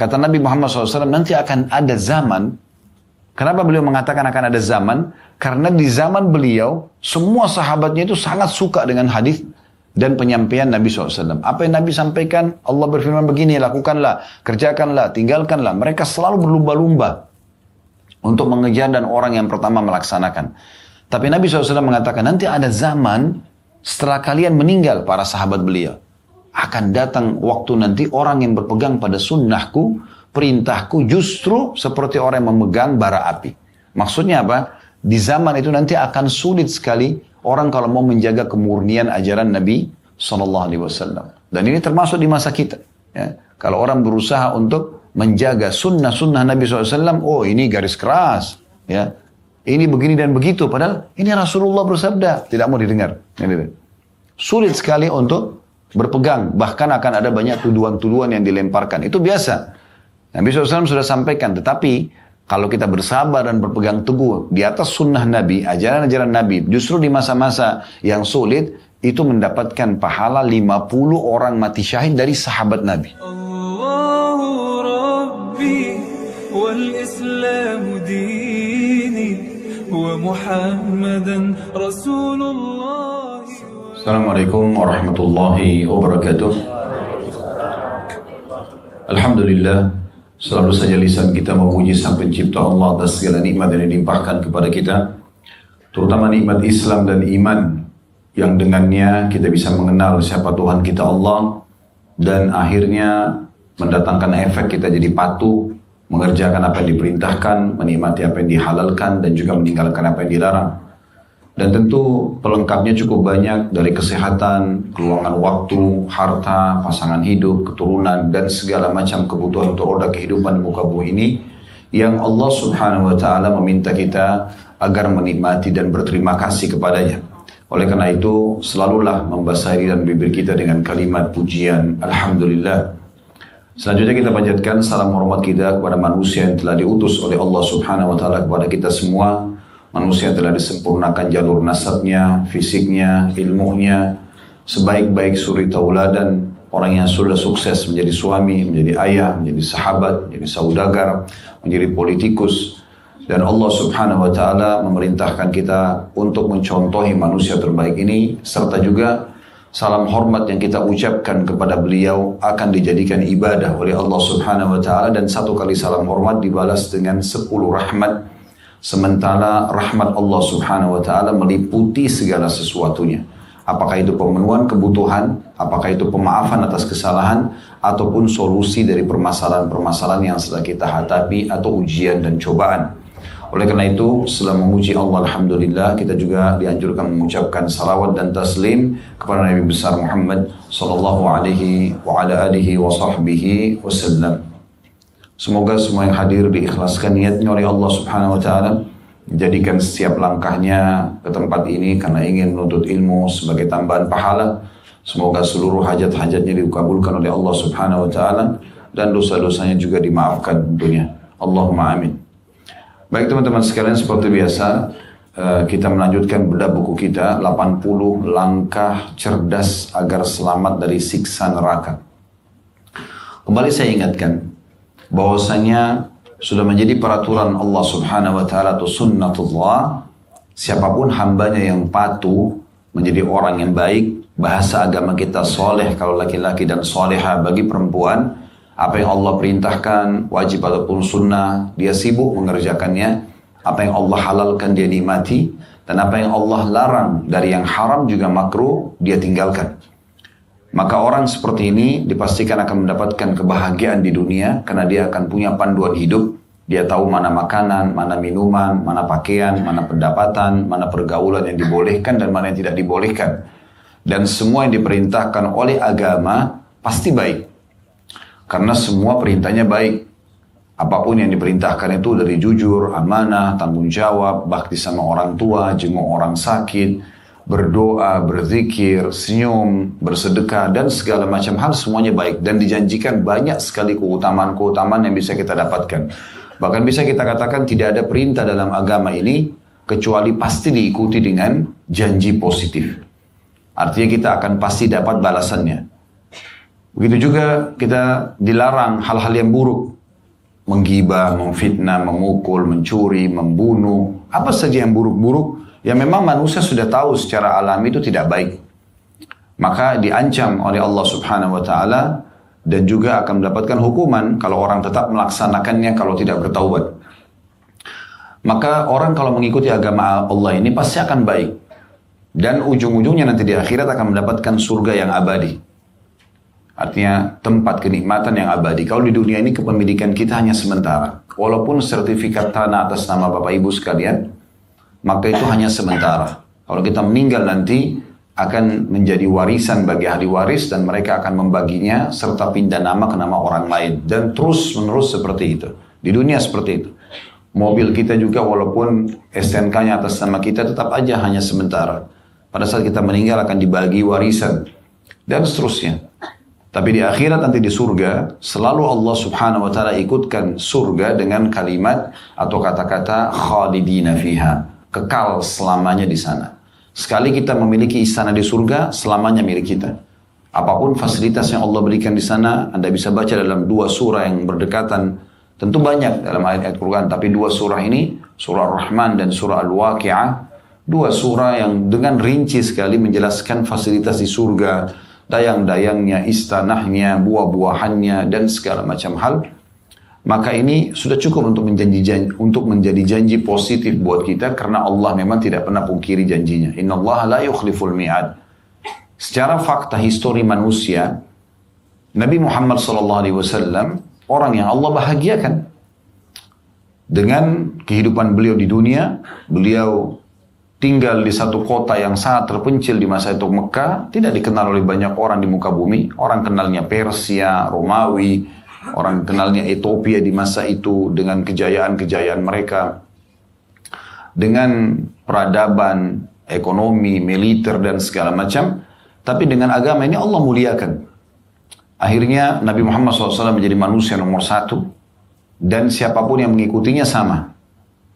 Kata Nabi Muhammad SAW, nanti akan ada zaman. Kenapa beliau mengatakan akan ada zaman? Karena di zaman beliau, semua sahabatnya itu sangat suka dengan hadis dan penyampaian Nabi SAW. Apa yang Nabi sampaikan, Allah berfirman begini, lakukanlah, kerjakanlah, tinggalkanlah. Mereka selalu berlumba-lumba untuk mengejar dan orang yang pertama melaksanakan. Tapi Nabi SAW mengatakan, nanti ada zaman setelah kalian meninggal, para sahabat beliau. Akan datang waktu nanti orang yang berpegang pada sunnahku, perintahku justru seperti orang yang memegang bara api. Maksudnya apa? Di zaman itu nanti akan sulit sekali orang kalau mau menjaga kemurnian ajaran Nabi SAW. Dan ini termasuk di masa kita. Ya. Kalau orang berusaha untuk menjaga sunnah-sunnah Nabi SAW, oh ini garis keras. Ya. Ini begini dan begitu. Padahal ini Rasulullah bersabda. Tidak mau didengar. Sulit sekali untuk berpegang. Bahkan akan ada banyak tuduhan-tuduhan yang dilemparkan. Itu biasa. Nabi SAW sudah sampaikan. Tetapi kalau kita bersabar dan berpegang teguh di atas sunnah Nabi, ajaran-ajaran Nabi, justru di masa-masa yang sulit, itu mendapatkan pahala 50 orang mati syahid dari sahabat Nabi. Allahu Rabbi wal Islam dini wa Muhammadan Rasulullah. Assalamualaikum warahmatullahi wabarakatuh. Alhamdulillah. Selalu saja lisan kita memuji Sang Pencipta Allah atas segala nikmat yang dilimpahkan kepada kita, terutama nikmat Islam dan iman yang dengannya kita bisa mengenal siapa Tuhan kita Allah dan akhirnya mendatangkan efek kita jadi patuh, mengerjakan apa yang diperintahkan, menikmati apa yang dihalalkan dan juga meninggalkan apa yang dilarang. Dan tentu pelengkapnya cukup banyak dari kesehatan, keluangan waktu, harta, pasangan hidup, keturunan, dan segala macam kebutuhan untuk roda kehidupan di muka bumi ini yang Allah Subhanahu wa Ta'ala meminta kita agar menikmati dan berterima kasih kepadanya. Oleh karena itu, selalulah membasahi dan bibir kita dengan kalimat pujian Alhamdulillah. Selanjutnya kita panjatkan salam hormat kita kepada manusia yang telah diutus oleh Allah Subhanahu wa Ta'ala kepada kita semua. Manusia telah disempurnakan jalur nasabnya, fisiknya, ilmunya, sebaik-baik suri tauladan, orang yang sudah sukses menjadi suami, menjadi ayah, menjadi sahabat, menjadi saudagar, menjadi politikus. Dan Allah Subhanahu wa Ta'ala memerintahkan kita untuk mencontohi manusia terbaik ini, serta juga salam hormat yang kita ucapkan kepada beliau akan dijadikan ibadah oleh Allah Subhanahu wa Ta'ala, dan satu kali salam hormat dibalas dengan 10 rahmat. Sementara rahmat Allah Subhanahu wa Ta'ala meliputi segala sesuatunya. Apakah itu pemenuhan kebutuhan, apakah itu pemaafan atas kesalahan, ataupun solusi dari permasalahan-permasalahan yang sedang kita hadapi atau ujian dan cobaan. Oleh karena itu, setelah memuji Allah Alhamdulillah, kita juga dianjurkan mengucapkan salawat dan taslim kepada Nabi besar Muhammad sallallahu alaihi wa ala alihi wa sahbihi wasallam. Semoga semua yang hadir diikhlaskan niatnya oleh Allah Subhanahu wa Ta'ala, menjadikan setiap langkahnya ke tempat ini karena ingin menuntut ilmu sebagai tambahan pahala. Semoga seluruh hajat-hajatnya dikabulkan oleh Allah Subhanahu wa Ta'ala dan dosa-dosanya juga dimaafkan tentunya. Allahumma amin. Baik teman-teman sekalian, seperti biasa kita melanjutkan bedah buku kita 80 langkah cerdas agar selamat dari siksa neraka. Kembali saya ingatkan bahwasanya sudah menjadi peraturan Allah Subhanahu wa Ta'ala atau sunnatullah, siapapun hambanya yang patuh menjadi orang yang baik. Bahasa agama kita soleh kalau laki-laki dan soleha bagi perempuan. Apa yang Allah perintahkan wajib ataupun sunnah dia sibuk mengerjakannya. Apa yang Allah halalkan dia nikmati, dan apa yang Allah larang dari yang haram juga makruh dia tinggalkan. Maka orang seperti ini dipastikan akan mendapatkan kebahagiaan di dunia karena dia akan punya panduan hidup. Dia tahu mana makanan, mana minuman, mana pakaian, mana pendapatan, mana pergaulan yang dibolehkan dan mana yang tidak dibolehkan. Dan semua yang diperintahkan oleh agama pasti baik. Karena semua perintahnya baik. Apapun yang diperintahkan itu dari jujur, amanah, tanggung jawab, bakti sama orang tua, jenguk orang sakit, berdoa, berzikir, senyum, bersedekah, dan segala macam hal semuanya baik. Dan dijanjikan banyak sekali keutamaan-keutamaan yang bisa kita dapatkan. Bahkan bisa kita katakan tidak ada perintah dalam agama ini kecuali pasti diikuti dengan janji positif. Artinya kita akan pasti dapat balasannya. Begitu juga kita dilarang hal-hal yang buruk. Menggibah, memfitnah, memukul, mencuri, membunuh. Apa saja yang buruk-buruk yang memang manusia sudah tahu secara alami itu tidak baik. Maka diancam oleh Allah Subhanahu wa Ta'ala dan juga akan mendapatkan hukuman kalau orang tetap melaksanakannya kalau tidak bertaubat. Maka orang kalau mengikuti agama Allah ini pasti akan baik. Dan ujung-ujungnya nanti di akhirat akan mendapatkan surga yang abadi. Artinya tempat kenikmatan yang abadi. Kalau di dunia ini kepemilikan kita hanya sementara. Walaupun sertifikat tanah atas nama Bapak Ibu sekalian, maka itu hanya sementara. Kalau kita meninggal nanti akan menjadi warisan bagi ahli waris dan mereka akan membaginya serta pindah nama ke nama orang lain. Dan terus menerus seperti itu. Di dunia seperti itu. Mobil kita juga walaupun STNK-nya atas nama kita tetap aja hanya sementara. Pada saat kita meninggal akan dibagi warisan. Dan seterusnya. Tapi di akhirat nanti di surga, selalu Allah Subhanahu wa Ta'ala ikutkan surga dengan kalimat atau kata-kata khalidina fiha, kekal selamanya di sana. Sekali kita memiliki istana di surga, selamanya milik kita. Apapun fasilitas yang Allah berikan di sana, Anda bisa baca dalam dua surah yang berdekatan. Tentu banyak dalam ayat-ayat Quran, tapi dua surah ini, surah Ar-Rahman dan surah Al-Waqi'ah, dua surah yang dengan rinci sekali menjelaskan fasilitas di surga, dayang-dayangnya, istanahnya, buah-buahannya, dan segala macam hal. Maka ini sudah cukup untuk menjadi janji positif buat kita, karena Allah memang tidak pernah pungkiri janjinya. Innallaha la yukhliful mi'ad. Secara fakta histori manusia, Nabi Muhammad SAW orang yang Allah bahagiakan dengan kehidupan beliau di dunia. Beliau tinggal di satu kota yang sangat terpencil di masa itu, Mekah, tidak dikenal oleh banyak orang di muka bumi. Orang kenalnya Persia, Romawi, orang kenalnya Ethiopia di masa itu dengan kejayaan-kejayaan mereka. Dengan peradaban, ekonomi, militer dan segala macam. Tapi dengan agama ini Allah muliakan. Akhirnya Nabi Muhammad SAW menjadi manusia nomor satu. Dan siapapun yang mengikutinya sama.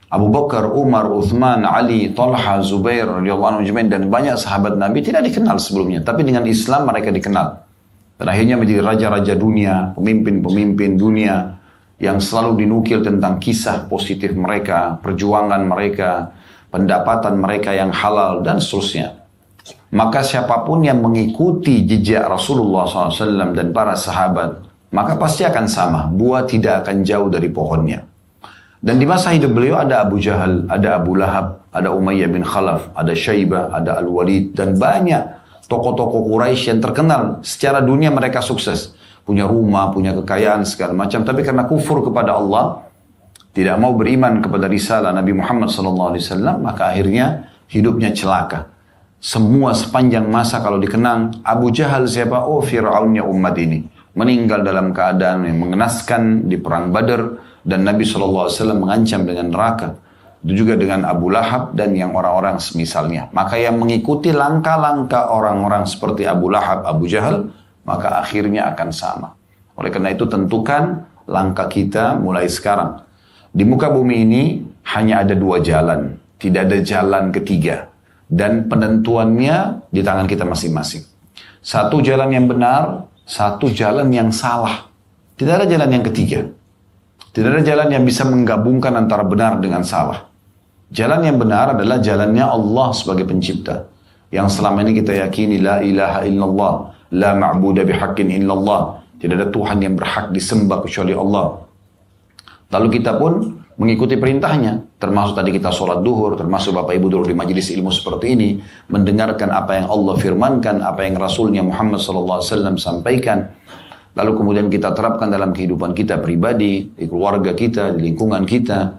Abu Bakar, Umar, Uthman, Ali, Talha, Zubair, radhiyallahu anhu dan banyak sahabat Nabi tidak dikenal sebelumnya. Tapi dengan Islam mereka dikenal. Dan akhirnya menjadi raja-raja dunia, pemimpin-pemimpin dunia yang selalu dinukil tentang kisah positif mereka, perjuangan mereka, pendapatan mereka yang halal, dan seterusnya. Maka siapapun yang mengikuti jejak Rasulullah SAW dan para sahabat, maka pasti akan sama. Buah tidak akan jauh dari pohonnya. Dan di masa hidup beliau ada Abu Jahal, ada Abu Lahab, ada Umayyah bin Khalaf, ada Syaibah, ada Al-Walid, dan banyak tokoh-tokoh Quraisy yang terkenal. Secara dunia mereka sukses. Punya rumah, punya kekayaan, segala macam. Tapi karena kufur kepada Allah, tidak mau beriman kepada risalah Nabi Muhammad SAW, maka akhirnya hidupnya celaka. Semua sepanjang masa kalau dikenang, Abu Jahal siapa? Oh, Fir'aunnya umat ini. Meninggal dalam keadaan yang mengenaskan di perang Badar. Dan Nabi SAW mengancam dengan neraka. Itu juga dengan Abu Lahab dan yang orang-orang semisalnya. Maka yang mengikuti langkah-langkah orang-orang seperti Abu Lahab, Abu Jahal, maka akhirnya akan sama. Oleh karena itu tentukan langkah kita mulai sekarang. Di muka bumi ini hanya ada dua jalan. Tidak ada jalan ketiga. Dan penentuannya di tangan kita masing-masing. Satu jalan yang benar, satu jalan yang salah. Tidak ada jalan yang ketiga. Tidak ada jalan yang bisa menggabungkan antara benar dengan salah. Jalan yang benar adalah jalannya Allah sebagai pencipta. Yang selama ini kita yakini la ilaha illallah, la ma'budu bihaqqin illallah. Tidak ada Tuhan yang berhak disembah kecuali Allah. Lalu kita pun mengikuti perintahnya. Termasuk tadi kita sholat duhur, termasuk Bapak Ibu dulu di majelis ilmu seperti ini. Mendengarkan apa yang Allah firmankan, apa yang Rasulnya Muhammad SAW sampaikan. Lalu kemudian kita terapkan dalam kehidupan kita pribadi, di keluarga kita, di lingkungan kita.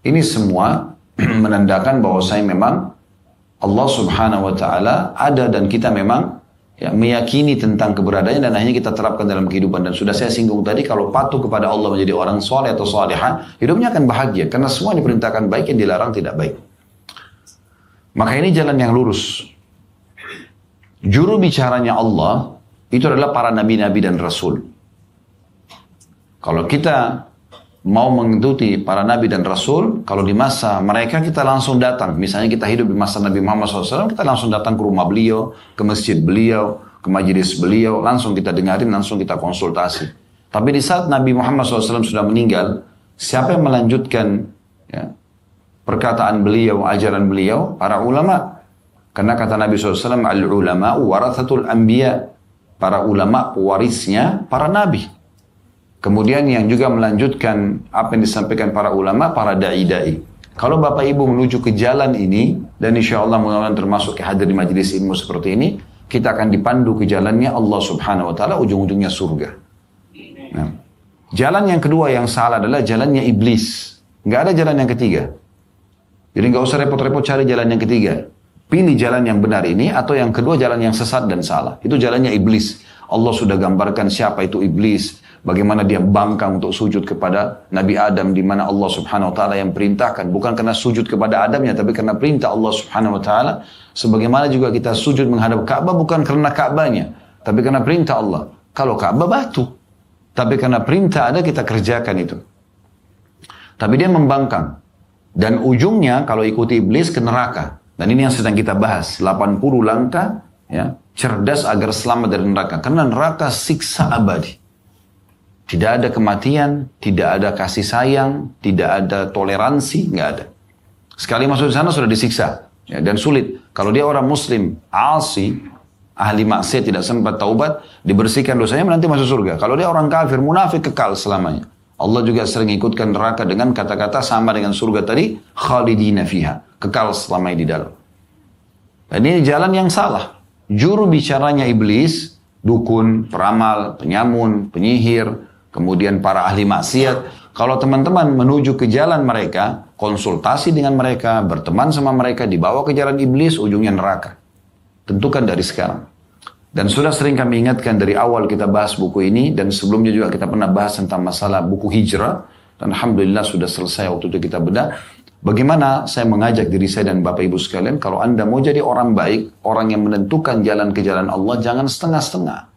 Ini semua menandakan bahwa saya memang Allah Subhanahu wa Ta'ala ada dan kita memang meyakini tentang keberadaannya dan akhirnya kita terapkan dalam kehidupan. Dan sudah saya singgung tadi, kalau patuh kepada Allah menjadi orang soleh atau solehah, hidupnya akan bahagia karena semua diperintahkan baik, yang dilarang tidak baik. Maka ini jalan yang lurus. Juru bicaranya Allah itu adalah para nabi-nabi dan rasul. Kalau kita mau mengikuti para nabi dan rasul, kalau di masa mereka kita langsung datang. Misalnya kita hidup di masa Nabi Muhammad SAW, kita langsung datang ke rumah beliau, ke masjid beliau, ke majelis beliau, langsung kita dengarin, langsung kita konsultasi. Tapi di saat Nabi Muhammad SAW sudah meninggal, siapa yang melanjutkan ya, perkataan beliau, ajaran beliau? Para ulama. Karena kata Nabi SAW, al-ulama'u warathatul anbiya. Para ulama pewarisnya para nabi. Kemudian yang juga melanjutkan apa yang disampaikan para ulama, para da'i-da'i. Kalau Bapak Ibu menuju ke jalan ini, dan insya Allah mudah-mudahan termasuk hadir di majelis ilmu seperti ini, kita akan dipandu ke jalannya Allah Subhanahu Wa Taala, ujung-ujungnya surga. Nah, jalan yang kedua yang salah adalah jalannya iblis. Nggak ada jalan yang ketiga. Jadi nggak usah repot-repot cari jalan yang ketiga. Pilih jalan yang benar ini, atau yang kedua jalan yang sesat dan salah. Itu jalannya iblis. Allah sudah gambarkan siapa itu iblis. Bagaimana dia bangkang untuk sujud kepada Nabi Adam, di mana Allah Subhanahu Wa Taala yang perintahkan, bukan karena sujud kepada Adamnya, tapi karena perintah Allah Subhanahu Wa Taala. Sebagaimana juga kita sujud menghadap Ka'bah bukan karena Ka'bahnya, tapi karena perintah Allah. Kalau Ka'bah batu, tapi karena perintah ada kita kerjakan itu. Tapi dia membangkang, dan ujungnya kalau ikuti iblis ke neraka. Dan ini yang sedang kita bahas, 80 langkah ya, cerdas agar selamat dari neraka. Karena neraka siksa abadi. Tidak ada kematian, tidak ada kasih sayang, tidak ada toleransi, nggak ada. Sekali masuk di sana sudah disiksa, ya, dan sulit. Kalau dia orang muslim, asi, ahli maksiat, tidak sempat taubat, dibersihkan dosanya, nanti masuk surga. Kalau dia orang kafir, munafik, kekal selamanya. Allah juga sering ikutkan neraka dengan kata-kata sama dengan surga tadi, khalidina fiha, kekal selamanya di dalam. Dan ini jalan yang salah. Juru bicaranya iblis, dukun, peramal, penyamun, penyihir, kemudian para ahli maksiat. Kalau teman-teman menuju ke jalan mereka, konsultasi dengan mereka, berteman sama mereka, dibawa ke jalan iblis, ujungnya neraka. Tentukan dari sekarang. Dan sudah sering kami ingatkan dari awal kita bahas buku ini, dan sebelumnya juga kita pernah bahas tentang masalah buku hijrah, dan Alhamdulillah sudah selesai waktu itu kita bedah. Bagaimana saya mengajak diri saya dan Bapak Ibu sekalian, kalau Anda mau jadi orang baik, orang yang menentukan jalan ke jalan Allah, jangan setengah-setengah.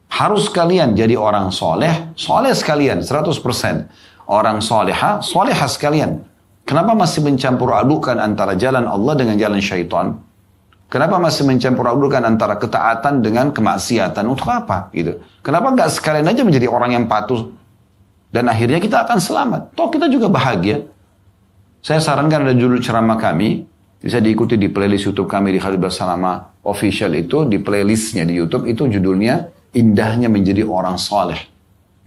Harus kalian jadi orang soleh, soleh sekalian, 100%. Orang soleha, soleha sekalian. Kenapa masih mencampur adukan antara jalan Allah dengan jalan syaitan? Kenapa masih mencampur adukan antara ketaatan dengan kemaksiatan? Untuk apa? Gitu. Kenapa nggak sekalian aja menjadi orang yang patuh? Dan akhirnya kita akan selamat. Toh kita juga bahagia. Saya sarankan ada judul ceramah kami, bisa diikuti di playlist YouTube kami di Khalid Basalamah Official itu, di playlistnya di YouTube, itu judulnya Indahnya Menjadi Orang Soleh.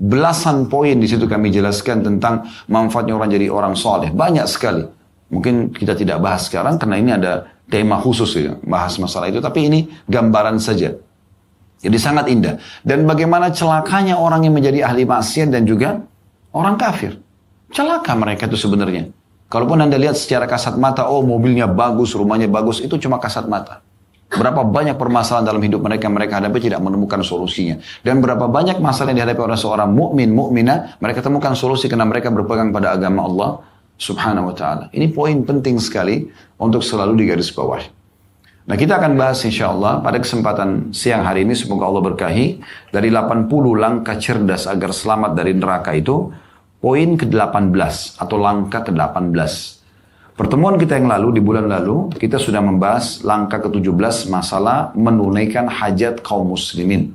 Belasan poin di situ kami jelaskan tentang manfaatnya orang jadi orang soleh. Banyak sekali. Mungkin kita tidak bahas sekarang karena ini ada tema khusus ya, bahas masalah itu. Tapi ini gambaran saja. Jadi sangat indah. Dan bagaimana celakanya orang yang menjadi ahli maksiat dan juga orang kafir. Celaka mereka itu sebenarnya. Kalaupun Anda lihat secara kasat mata, oh mobilnya bagus, rumahnya bagus, itu cuma kasat mata. Berapa banyak permasalahan dalam hidup mereka hadapi tidak menemukan solusinya. Dan berapa banyak masalah yang dihadapi oleh seorang mukmin, mukminah, mereka temukan solusi karena mereka berpegang pada agama Allah Subhanahu wa taala. Ini poin penting sekali untuk selalu digarisbawahi. Nah, kita akan bahas insyaAllah pada kesempatan siang hari ini, semoga Allah berkahi, dari 80 langkah cerdas agar selamat dari neraka itu, poin ke-18 atau langkah ke-18. Pertemuan kita yang lalu, di bulan lalu, kita sudah membahas langkah ke-17 masalah menunaikan hajat kaum muslimin.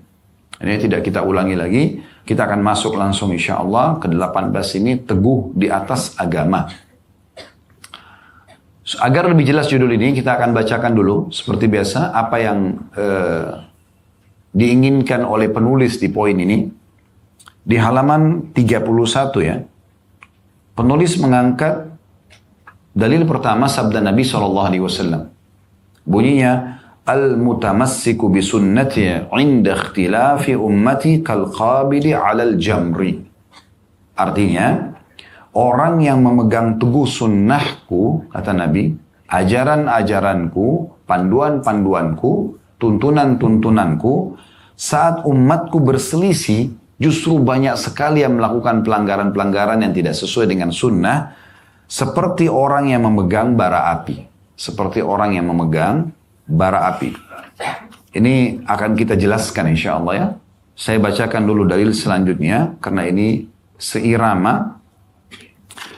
Ini tidak kita ulangi lagi, kita akan masuk langsung insyaAllah ke-18 ini, teguh di atas agama. Agar lebih jelas judul ini, kita akan bacakan dulu, seperti biasa, apa yang diinginkan oleh penulis di poin ini. Di halaman 31 ya, penulis mengangkat dalil pertama sabda Nabi SAW. Bunyinya, Al-mutamassiku bisunnati inda ikhtilafi ummati kalqabili alal jamri. Artinya, orang yang memegang teguh sunnahku, kata Nabi, ajaran-ajaranku, panduan-panduanku, tuntunan-tuntunanku, saat umatku berselisih, justru banyak sekali yang melakukan pelanggaran-pelanggaran yang tidak sesuai dengan sunnah, seperti orang yang memegang bara api. Seperti orang yang memegang bara api. Ini akan kita jelaskan insya Allah ya. Saya bacakan dulu dalil selanjutnya, karena ini seirama.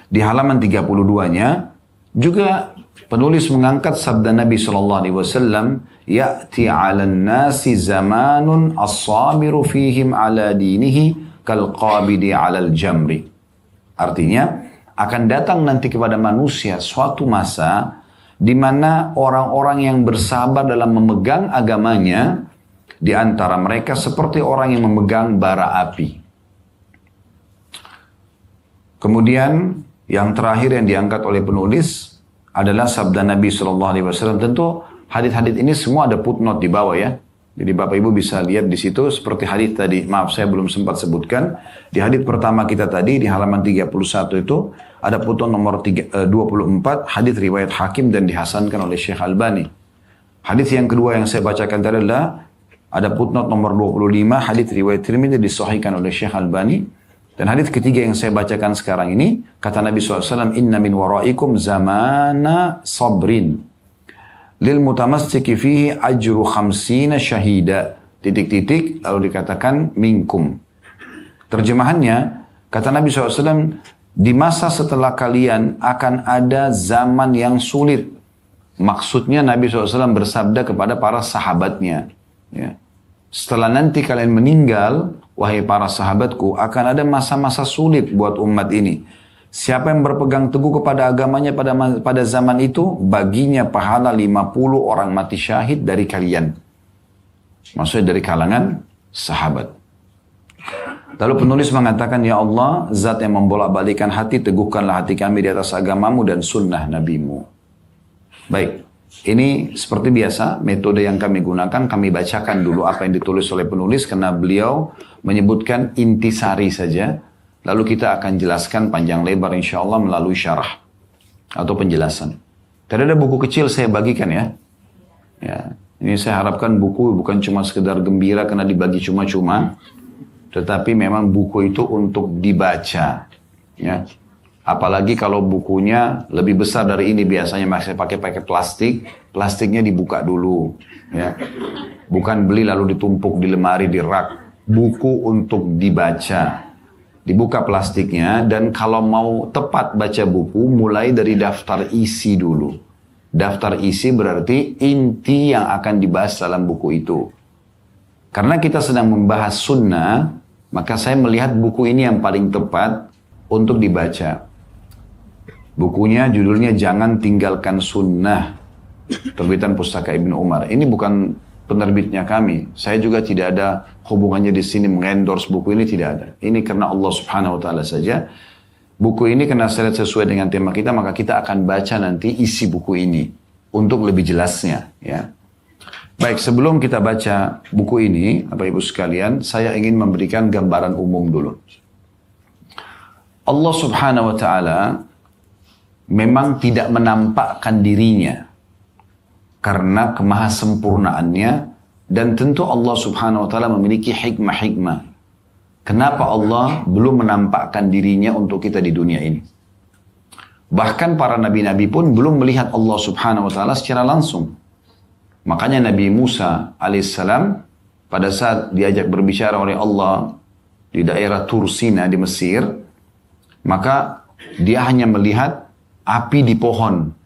Di halaman 32-nya, juga penulis mengangkat sabda Nabi SAW ya'ti 'alan nasi zamanun as-sabiru fihim 'ala dinihi kal qabidi 'alal jamri. Artinya, akan datang nanti kepada manusia suatu masa di mana orang-orang yang bersabar dalam memegang agamanya di antara mereka seperti orang yang memegang bara api. Kemudian yang terakhir yang diangkat oleh penulis adalah sabda Nabi SAW. Tentu hadis-hadis ini semua ada footnote di bawah ya. Jadi Bapak Ibu bisa lihat di situ seperti hadis tadi. Maaf saya belum sempat sebutkan. Di hadis pertama kita tadi di halaman 31 itu ada footnote nomor 24 hadis riwayat Hakim dan dihasankan oleh Syekh Albani. Hadis yang kedua yang saya bacakan tadi adalah ada footnote nomor 25 hadis riwayat Tirmidzi disahihkan oleh Syekh Albani. Dan hadis ketiga yang saya bacakan sekarang ini, kata Nabi SAW, inna min waraikum zamana sabrin. Lil mutamassiki fihi ajru khamsina syahida. Titik-titik, lalu dikatakan minkum. Terjemahannya, kata Nabi SAW, di masa setelah kalian akan ada zaman yang sulit. Maksudnya Nabi SAW bersabda kepada para sahabatnya. Ya. Setelah nanti kalian meninggal, wahai para sahabatku, akan ada masa-masa sulit buat umat ini. Siapa yang berpegang teguh kepada agamanya pada zaman itu, baginya pahala 50 orang mati syahid dari kalian. Maksudnya dari kalangan sahabat. Lalu penulis mengatakan, ya Allah, zat yang membolak-balikan hati, teguhkanlah hati kami di atas agamamu dan sunnah nabimu. Baik. Ini seperti biasa, metode yang kami gunakan, kami bacakan dulu apa yang ditulis oleh penulis karena beliau menyebutkan intisari saja. Lalu kita akan jelaskan panjang lebar insya Allah melalui syarah atau penjelasan. Tadi ada buku kecil saya bagikan ya. Ini saya harapkan buku bukan cuma sekedar gembira karena dibagi cuma-cuma. Tetapi memang buku itu untuk dibaca. Ya. Apalagi kalau bukunya lebih besar dari ini, biasanya masih pakai plastik, plastiknya dibuka dulu, ya. Bukan beli lalu ditumpuk di lemari, di rak. Buku untuk dibaca. Dibuka plastiknya dan kalau mau tepat baca buku, mulai dari daftar isi dulu. Daftar isi berarti inti yang akan dibahas dalam buku itu. Karena kita sedang membahas sunnah, maka saya melihat buku ini yang paling tepat untuk dibaca. Bukunya judulnya Jangan Tinggalkan Sunnah, terbitan Pustaka Ibnu Umar. Ini bukan penerbitnya kami. Saya juga tidak ada hubungannya di sini mengendorse buku ini, tidak ada. Ini karena Allah Subhanahu wa taala saja. Buku ini karena saya lihat sesuai dengan tema kita, maka kita akan baca nanti isi buku ini untuk lebih jelasnya, ya. Baik, sebelum kita baca buku ini, Bapak Ibu sekalian, saya ingin memberikan gambaran umum dulu. Allah Subhanahu wa taala memang tidak menampakkan dirinya karena kemahasempurnaannya, dan tentu Allah Subhanahu wa taala memiliki hikmah-hikmah. Kenapa Allah belum menampakkan dirinya untuk kita di dunia ini? Bahkan para nabi-nabi pun belum melihat Allah Subhanahu wa taala secara langsung. Makanya Nabi Musa alaihissalam pada saat diajak berbicara oleh Allah di daerah Tursina di Mesir, maka dia hanya melihat api di pohon.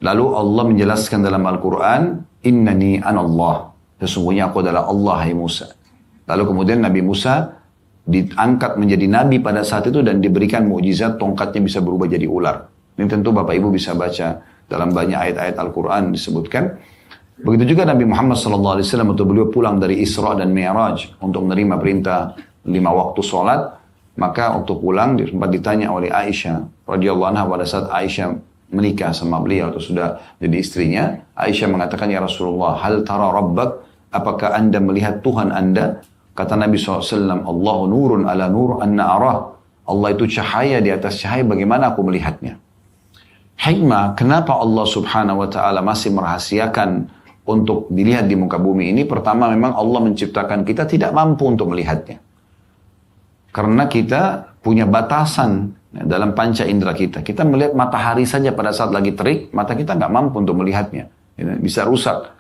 Lalu Allah menjelaskan dalam Al-Quran, Innani anallah. Sesungguhnya aku adalah Allah, hai Musa. Lalu kemudian Nabi Musa diangkat menjadi nabi pada saat itu dan diberikan mukjizat, tongkatnya bisa berubah jadi ular. Ini tentu Bapak Ibu bisa baca dalam banyak ayat-ayat Al-Quran disebutkan. Begitu juga Nabi Muhammad SAW waktu beliau pulang dari Isra dan Mi'raj untuk menerima perintah 5 waktu sholat. Maka waktu pulang sempat ditanya oleh Aisyah radhiyallahu anha pada saat Aisyah menikah sama beliau atau sudah jadi istrinya. Aisyah mengatakan, ya Rasulullah, hal tara rabbak, apakah anda melihat Tuhan anda? Kata Nabi SAW, Allahu nurun ala nur anna arah. Allah itu cahaya di atas cahaya, bagaimana aku melihatnya? Hikmah, kenapa Allah Subhanahu wa ta'ala masih merahasiakan untuk dilihat di muka bumi ini? Pertama, memang Allah menciptakan kita tidak mampu untuk melihatnya. Karena kita punya batasan dalam panca indera kita. Kita melihat matahari saja pada saat lagi terik, mata kita nggak mampu untuk melihatnya. Bisa rusak.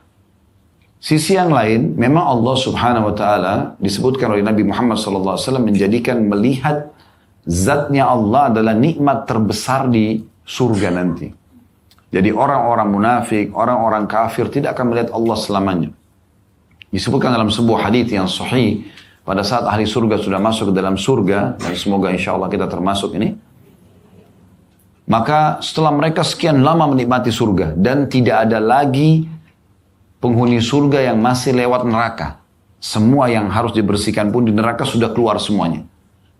Sisi yang lain, memang Allah Subhanahu wa ta'ala disebutkan oleh Nabi Muhammad SAW menjadikan melihat zatnya Allah adalah nikmat terbesar di surga nanti. Jadi orang-orang munafik, orang-orang kafir tidak akan melihat Allah selamanya. Disebutkan dalam sebuah hadis yang sahih, pada saat ahli surga sudah masuk ke dalam surga, dan semoga insya Allah kita termasuk ini, maka setelah mereka sekian lama menikmati surga, dan tidak ada lagi penghuni surga yang masih lewat neraka. Semua yang harus dibersihkan pun di neraka sudah keluar semuanya.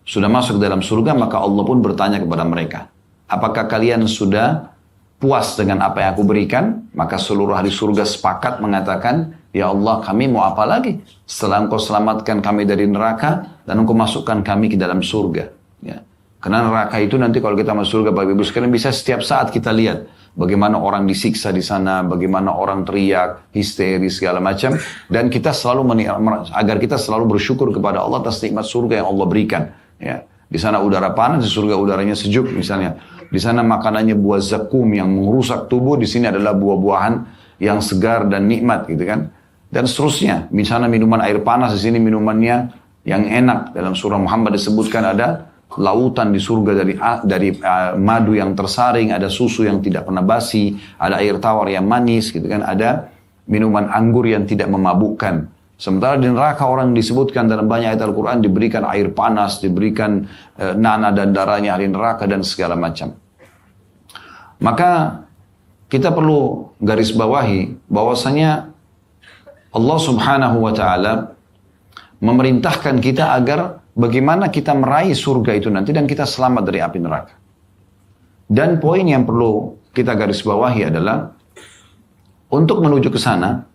Sudah masuk ke dalam surga, maka Allah pun bertanya kepada mereka, apakah kalian sudah puas dengan apa yang aku berikan? Maka seluruh ahli surga sepakat mengatakan, ya Allah, kami mau apa lagi? Setelah engkau selamatkan kami dari neraka, dan engkau masukkan kami ke dalam surga. Ya. Karena neraka itu nanti kalau kita masuk surga, Bapak Ibu sekalian, bisa setiap saat kita lihat bagaimana orang disiksa di sana, bagaimana orang teriak, histeris, segala macam. Dan kita selalu agar kita selalu bersyukur kepada Allah atas nikmat surga yang Allah berikan. Ya. Di sana udara panas, di surga udaranya sejuk misalnya. Di sana makanannya buah zakum yang merusak tubuh, di sini adalah buah-buahan yang segar dan nikmat gitu kan. Dan seterusnya, misalnya minuman air panas, di sini minumannya yang enak. Dalam surah Muhammad disebutkan ada lautan di surga dari madu yang tersaring, ada susu yang tidak pernah basi, ada air tawar yang manis gitu kan, ada minuman anggur yang tidak memabukkan. Sementara di neraka orang disebutkan dalam banyak ayat Al-Quran diberikan air panas, diberikan nanah dan darahnya ahli neraka dan segala macam. Maka kita perlu garis bawahi bahwasanya Allah Subhanahu wa Ta'ala memerintahkan kita agar bagaimana kita meraih surga itu nanti dan kita selamat dari api neraka. Dan poin yang perlu kita garis bawahi adalah untuk menuju ke sana,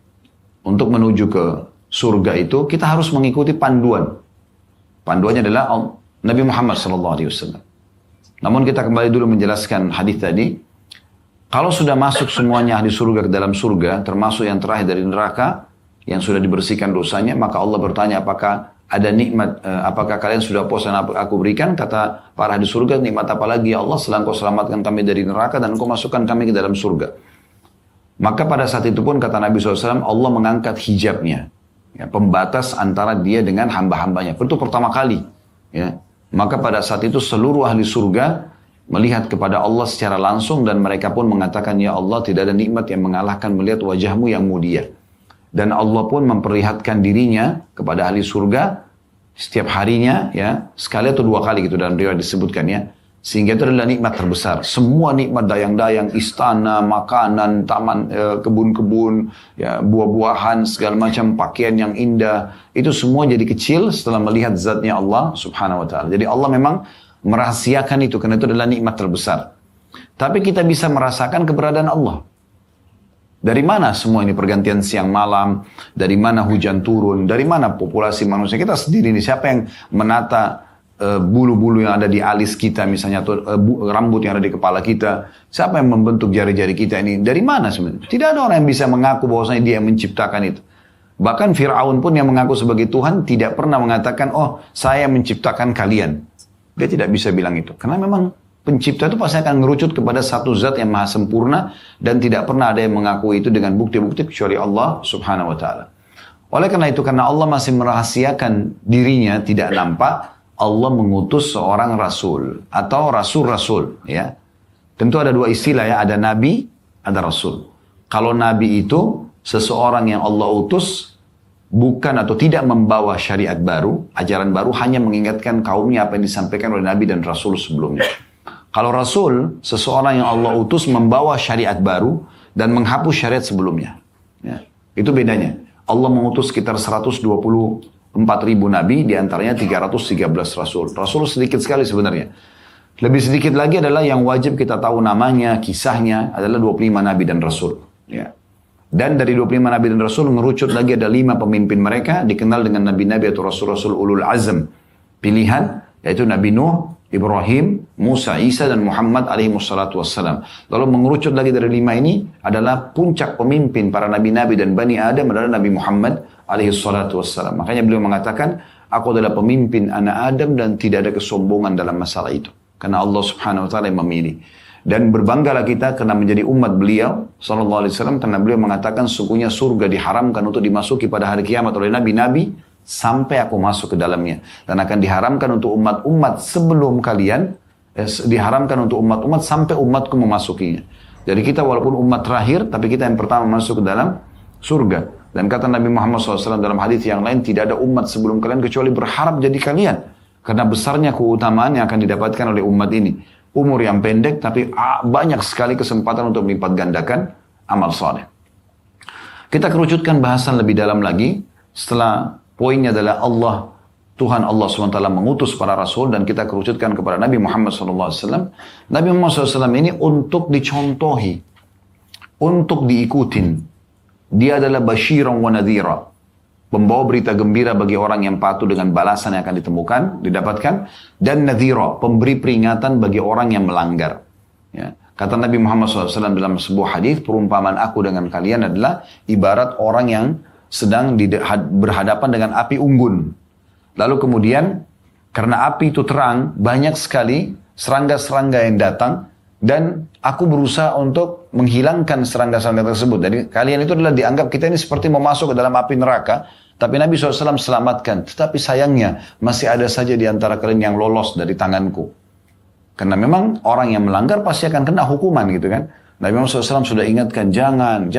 untuk menuju ke surga itu kita harus mengikuti panduan. Panduannya adalah Nabi Muhammad SAW. Namun kita kembali dulu menjelaskan hadis tadi. Kalau sudah masuk semuanya ahli surga ke dalam surga, termasuk yang terakhir dari neraka, yang sudah dibersihkan dosanya, maka Allah bertanya apakah ada nikmat, apakah kalian sudah puas yang aku berikan? Kata para ahli surga, nikmat apa lagi ya Allah setelah engkau selamatkan kami dari neraka dan engkau masukkan kami ke dalam surga. Maka pada saat itu pun kata Nabi SAW, Allah mengangkat hijabnya. Ya, pembatas antara dia dengan hamba-hambanya. Itu pertama kali. Ya. Maka pada saat itu seluruh ahli surga melihat kepada Allah secara langsung dan mereka pun mengatakan, ya Allah tidak ada nikmat yang mengalahkan melihat wajahmu yang mulia. Dan Allah pun memperlihatkan dirinya kepada ahli surga setiap harinya, ya sekali atau dua kali gitu dalam riwayat disebutkan ya. Sehingga itu adalah nikmat terbesar. Semua nikmat dayang-dayang, istana, makanan, taman, kebun-kebun, ya, buah-buahan, segala macam pakaian yang indah. Itu semua jadi kecil setelah melihat zatnya Allah Subhanahu Wa Taala. Jadi Allah memang merahasiakan itu karena itu adalah nikmat terbesar. Tapi kita bisa merasakan keberadaan Allah. Dari mana semua ini pergantian siang malam? Dari mana hujan turun? Dari mana populasi manusia? Kita sendiri ini siapa yang menata bulu-bulu yang ada di alis kita misalnya, atau rambut yang ada di kepala kita? Siapa yang membentuk jari-jari kita ini? Dari mana sebenarnya? Tidak ada orang yang bisa mengaku bahwasanya dia yang menciptakan itu. Bahkan Fir'aun pun yang mengaku sebagai Tuhan tidak pernah mengatakan, oh saya menciptakan kalian. Dia tidak bisa bilang itu. Karena memang pencipta itu pasti akan ngerucut kepada satu zat yang maha sempurna dan tidak pernah ada yang mengaku itu dengan bukti-bukti kecuali Allah Subhanahu Wa Taala. Oleh karena itu, karena Allah masih merahasiakan dirinya tidak nampak, Allah mengutus seorang rasul atau rasul-rasul, ya. Tentu ada dua istilah ya, ada nabi, ada rasul. Kalau nabi itu seseorang yang Allah utus bukan atau tidak membawa syariat baru, ajaran baru, hanya mengingatkan kaumnya apa yang disampaikan oleh nabi dan rasul sebelumnya. Kalau rasul, seseorang yang Allah utus membawa syariat baru dan menghapus syariat sebelumnya. Ya, itu bedanya. Allah mengutus sekitar 124.000 nabi, diantaranya 313 rasul. Rasul sedikit sekali sebenarnya. Lebih sedikit lagi adalah yang wajib kita tahu namanya, kisahnya adalah 25 nabi dan rasul. Ya. Dan dari 25 nabi dan rasul mengerucut lagi ada 5 pemimpin mereka, dikenal dengan nabi-nabi atau rasul-rasul ulul azm. Pilihan, yaitu Nabi Nuh, Ibrahim, Musa, Isa, dan Muhammad alaihi wassalatu wassalam. Lalu mengerucut lagi dari 5 ini adalah puncak pemimpin para nabi-nabi dan Bani Adam adalah Nabi Muhammad alaihi wassalatu wassalam. Makanya beliau mengatakan, aku adalah pemimpin anak Adam dan tidak ada kesombongan dalam masalah itu. Karena Allah Subhanahu Wa Taala yang memilih. Dan berbanggalah kita karena menjadi umat beliau sallallahu alaihi wasallam, karena beliau mengatakan sungguhnya surga diharamkan untuk dimasuki pada hari kiamat oleh nabi-nabi sampai aku masuk ke dalamnya, dan akan diharamkan untuk umat-umat sebelum kalian, diharamkan untuk umat-umat sampai umatku memasukinya. Jadi kita walaupun umat terakhir, tapi kita yang pertama masuk ke dalam surga. Dan kata Nabi Muhammad SAW dalam hadis yang lain, tidak ada umat sebelum kalian kecuali berharap jadi kalian. Karena besarnya keutamaan yang akan didapatkan oleh umat ini. Umur yang pendek, tapi banyak sekali kesempatan untuk melipat gandakan amal saleh. Kita kerucutkan bahasan lebih dalam lagi. Setelah poinnya adalah Tuhan Allah SWT mengutus para rasul dan kita kerucutkan kepada Nabi Muhammad SAW. Nabi Muhammad SAW ini untuk dicontohi, untuk diikutin. Dia adalah basyiran wa nadhira, pembawa berita gembira bagi orang yang patuh dengan balasan yang akan didapatkan, dan nadhira, pemberi peringatan bagi orang yang melanggar. Ya. Kata Nabi Muhammad SAW dalam sebuah hadis, perumpamaan aku dengan kalian adalah ibarat orang yang sedang berhadapan dengan api unggun. Lalu kemudian, karena api itu terang, banyak sekali serangga-serangga yang datang, dan aku berusaha untuk menghilangkan serangga-serangga tersebut. Jadi kalian itu adalah dianggap kita ini seperti mau masuk ke dalam api neraka, tapi Nabi SAW selamatkan. Tetapi sayangnya, masih ada saja di antara kalian yang lolos dari tanganku. Karena memang orang yang melanggar pasti akan kena hukuman gitu kan. Nabi Muhammad SAW sudah ingatkan, jangan.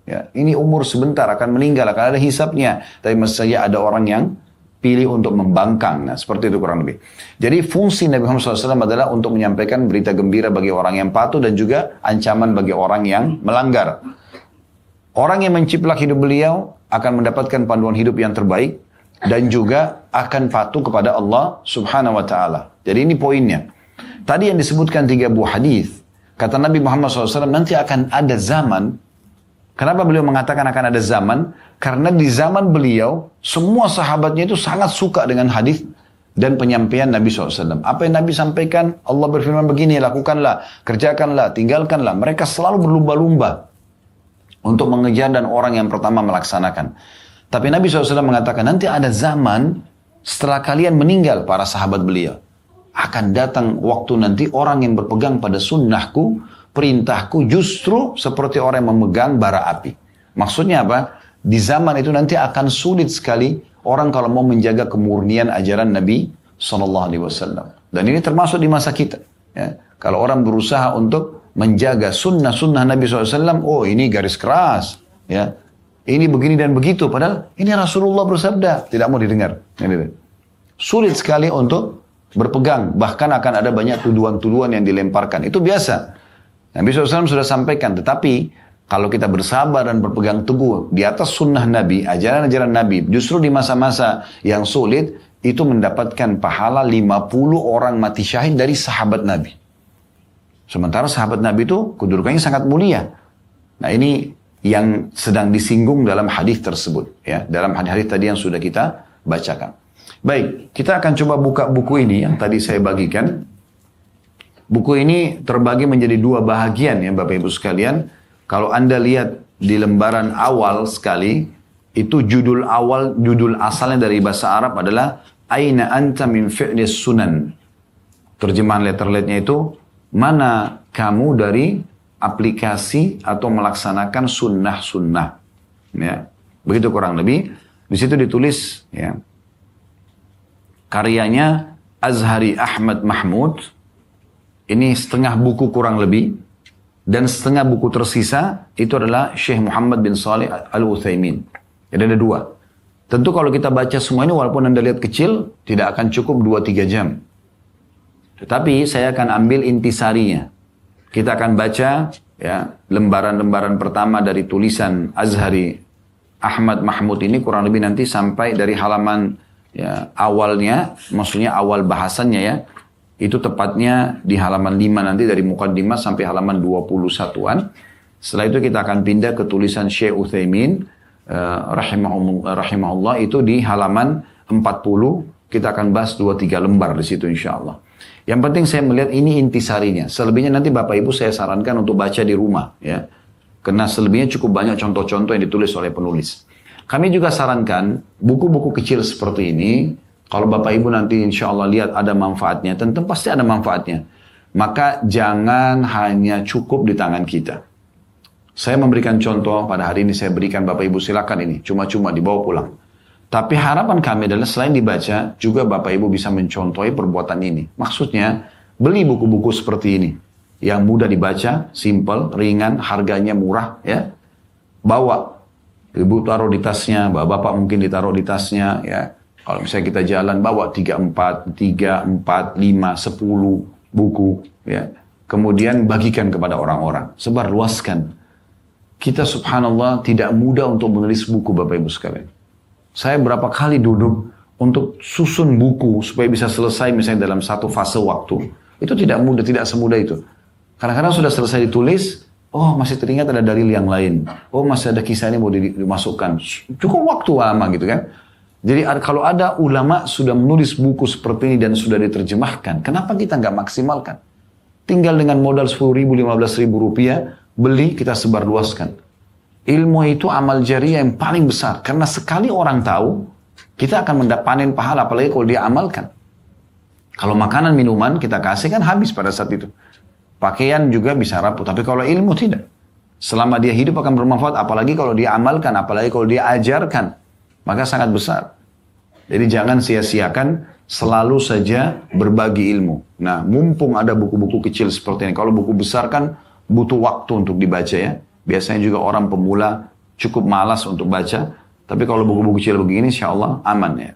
Ya, ini umur sebentar akan meninggal, akan ada hisapnya. Tapi masih saja ada orang yang pilih untuk membangkang. Nah, seperti itu kurang lebih. Jadi fungsi Nabi Muhammad SAW adalah untuk menyampaikan berita gembira bagi orang yang patuh dan juga ancaman bagi orang yang melanggar. Orang yang menciplak hidup beliau akan mendapatkan panduan hidup yang terbaik dan juga akan patuh kepada Allah Subhanahu wa taala. Jadi ini poinnya. Tadi yang disebutkan 3 buah hadis, kata Nabi Muhammad SAW nanti akan ada zaman. Kenapa beliau mengatakan akan ada zaman? Karena di zaman beliau, semua sahabatnya itu sangat suka dengan hadis dan penyampaian Nabi SAW. Apa yang Nabi sampaikan, Allah berfirman begini, lakukanlah, kerjakanlah, tinggalkanlah. Mereka selalu berlumba-lumba untuk mengejar dan orang yang pertama melaksanakan. Tapi Nabi SAW mengatakan, nanti ada zaman setelah kalian meninggal, para sahabat beliau. Akan datang waktu nanti orang yang berpegang pada sunnahku, perintahku justru seperti orang yang memegang bara api. Maksudnya apa? Di zaman itu nanti akan sulit sekali orang kalau mau menjaga kemurnian ajaran Nabi SAW. Dan ini termasuk di masa kita. Ya. Kalau orang berusaha untuk menjaga sunnah-sunnah Nabi SAW, oh ini garis keras. Ya. Ini begini dan begitu. Padahal ini Rasulullah bersabda. Tidak mau didengar. Sulit sekali untuk berpegang. Bahkan akan ada banyak tuduhan-tuduhan yang dilemparkan. Itu biasa. Nabi SAW sudah sampaikan, tetapi kalau kita bersabar dan berpegang teguh di atas sunnah Nabi, ajaran-ajaran Nabi, justru di masa-masa yang sulit, itu mendapatkan pahala 50 orang mati syahid dari sahabat Nabi. Sementara sahabat Nabi itu kedudukannya sangat mulia. Nah ini yang sedang disinggung dalam hadis tersebut. Ya, dalam hadis tadi yang sudah kita bacakan. Baik, kita akan coba buka buku ini yang tadi saya bagikan. Buku ini terbagi menjadi 2 bahagian ya Bapak Ibu sekalian. Kalau Anda lihat di lembaran awal sekali, itu judul asalnya dari bahasa Arab adalah Aina anta min fi'lis sunan. Terjemahan letter-letternya itu, mana kamu dari aplikasi atau melaksanakan sunnah-sunnah. Ya, begitu kurang lebih. Di situ ditulis ya, karyanya Azhari Ahmad Mahmud. Ini setengah buku kurang lebih. Dan setengah buku tersisa itu adalah Syekh Muhammad bin Salih Al-Utsaimin. Jadi ada 2. Tentu kalau kita baca semua ini walaupun Anda lihat kecil, tidak akan cukup 2-3 jam. Tetapi saya akan ambil intisarinya. Kita akan baca ya lembaran-lembaran pertama dari tulisan Azhari Ahmad Mahmud ini kurang lebih nanti sampai dari halaman ya, awalnya, maksudnya awal bahasannya ya. Itu tepatnya di halaman 5 nanti dari Muqaddimah sampai halaman 21-an. Setelah itu kita akan pindah ke tulisan Syekh Utsaimin rahimahullah itu di halaman 40. Kita akan bahas 2-3 lembar di situ insyaallah. Yang penting saya melihat ini intisarinya. Selebihnya nanti Bapak Ibu saya sarankan untuk baca di rumah ya. Karena selebihnya cukup banyak contoh-contoh yang ditulis oleh penulis. Kami juga sarankan buku-buku kecil seperti ini. Kalau Bapak Ibu nanti insya Allah lihat ada manfaatnya, tentu pasti ada manfaatnya. Maka jangan hanya cukup di tangan kita. Saya memberikan contoh, pada hari ini saya berikan Bapak Ibu silakan ini, cuma-cuma dibawa pulang. Tapi harapan kami adalah selain dibaca, juga Bapak Ibu bisa mencontohi perbuatan ini. Maksudnya, beli buku-buku seperti ini. yang mudah dibaca, simple, ringan, harganya murah, ya. Bawa. Ibu taruh di tasnya, bapak mungkin ditaruh di tasnya, ya. Kalau misalnya kita jalan, bawa 3, 4, 5, 10 buku, ya. Kemudian bagikan kepada orang-orang, sebar luaskan. Kita subhanallah tidak mudah untuk menulis buku, Bapak Ibu sekalian. Saya berapa kali duduk untuk susun buku supaya bisa selesai misalnya dalam satu fase waktu. Itu tidak mudah, tidak semudah itu. Kadang-kadang sudah selesai ditulis, oh masih teringat ada dalil yang lain. Oh masih ada kisah ini mau dimasukkan. Cukup waktu lama gitu kan. Jadi kalau ada ulama sudah menulis buku seperti ini dan sudah diterjemahkan, kenapa kita nggak maksimalkan? Tinggal dengan modal 10 ribu, 15 ribu rupiah, beli kita sebar luaskan. Ilmu itu amal jariah yang paling besar. Karena sekali orang tahu, kita akan panen pahala, apalagi kalau dia amalkan. Kalau makanan, minuman kita kasih kan habis pada saat itu. Pakaian juga bisa rapuh, tapi kalau ilmu tidak. Selama dia hidup akan bermanfaat, apalagi kalau dia amalkan, apalagi kalau dia ajarkan. Maka sangat besar. Jadi jangan sia-siakan, selalu saja berbagi ilmu. Nah, mumpung ada buku-buku kecil seperti ini. Kalau buku besar kan butuh waktu untuk dibaca ya. Biasanya juga orang pemula cukup malas untuk baca. Tapi kalau buku-buku kecil begini, insya Allah aman ya.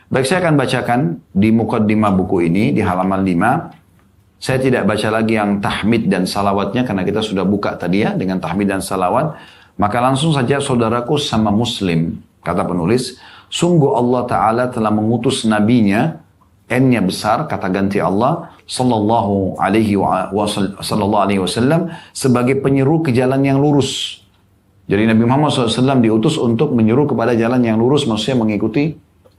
Baik, saya akan bacakan di mukaddimah buku ini, di halaman 5. Saya tidak baca lagi yang tahmid dan salawatnya karena kita sudah buka tadi ya dengan tahmid dan salawat. Maka langsung saja saudaraku sama muslim, kata penulis, sungguh Allah Ta'ala telah mengutus nabinya, N-nya besar, kata ganti Allah, sallallahu alaihi wasallam, sebagai penyeru ke jalan yang lurus. Jadi Nabi Muhammad SAW diutus untuk menyeru kepada jalan yang lurus, maksudnya mengikuti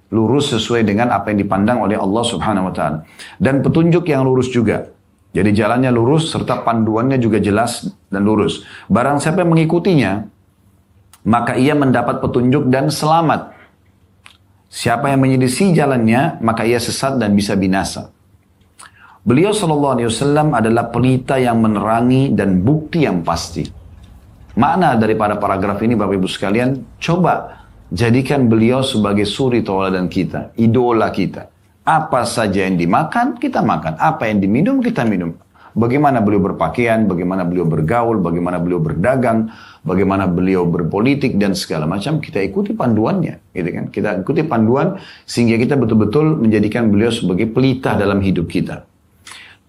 lurus sesuai dengan apa yang dipandang oleh Allah Subhanahu wa Ta'ala. Dan petunjuk yang lurus juga. Jadi jalannya lurus serta panduannya juga jelas dan lurus. Barang siapa yang mengikutinya, maka ia mendapat petunjuk dan selamat. Siapa yang menyelisih jalannya, maka ia sesat dan bisa binasa. Beliau SAW adalah pelita yang menerangi dan bukti yang pasti. Makna daripada paragraf ini Bapak Ibu sekalian, coba jadikan beliau sebagai suri tauladan kita, idola kita. Apa saja yang dimakan, kita makan. Apa yang diminum, kita minum. Bagaimana beliau berpakaian, bagaimana beliau bergaul, bagaimana beliau berdagang, bagaimana beliau berpolitik dan segala macam, kita ikuti panduannya. Gitu kan? Kita ikuti panduan sehingga kita betul-betul menjadikan beliau sebagai pelita dalam hidup kita.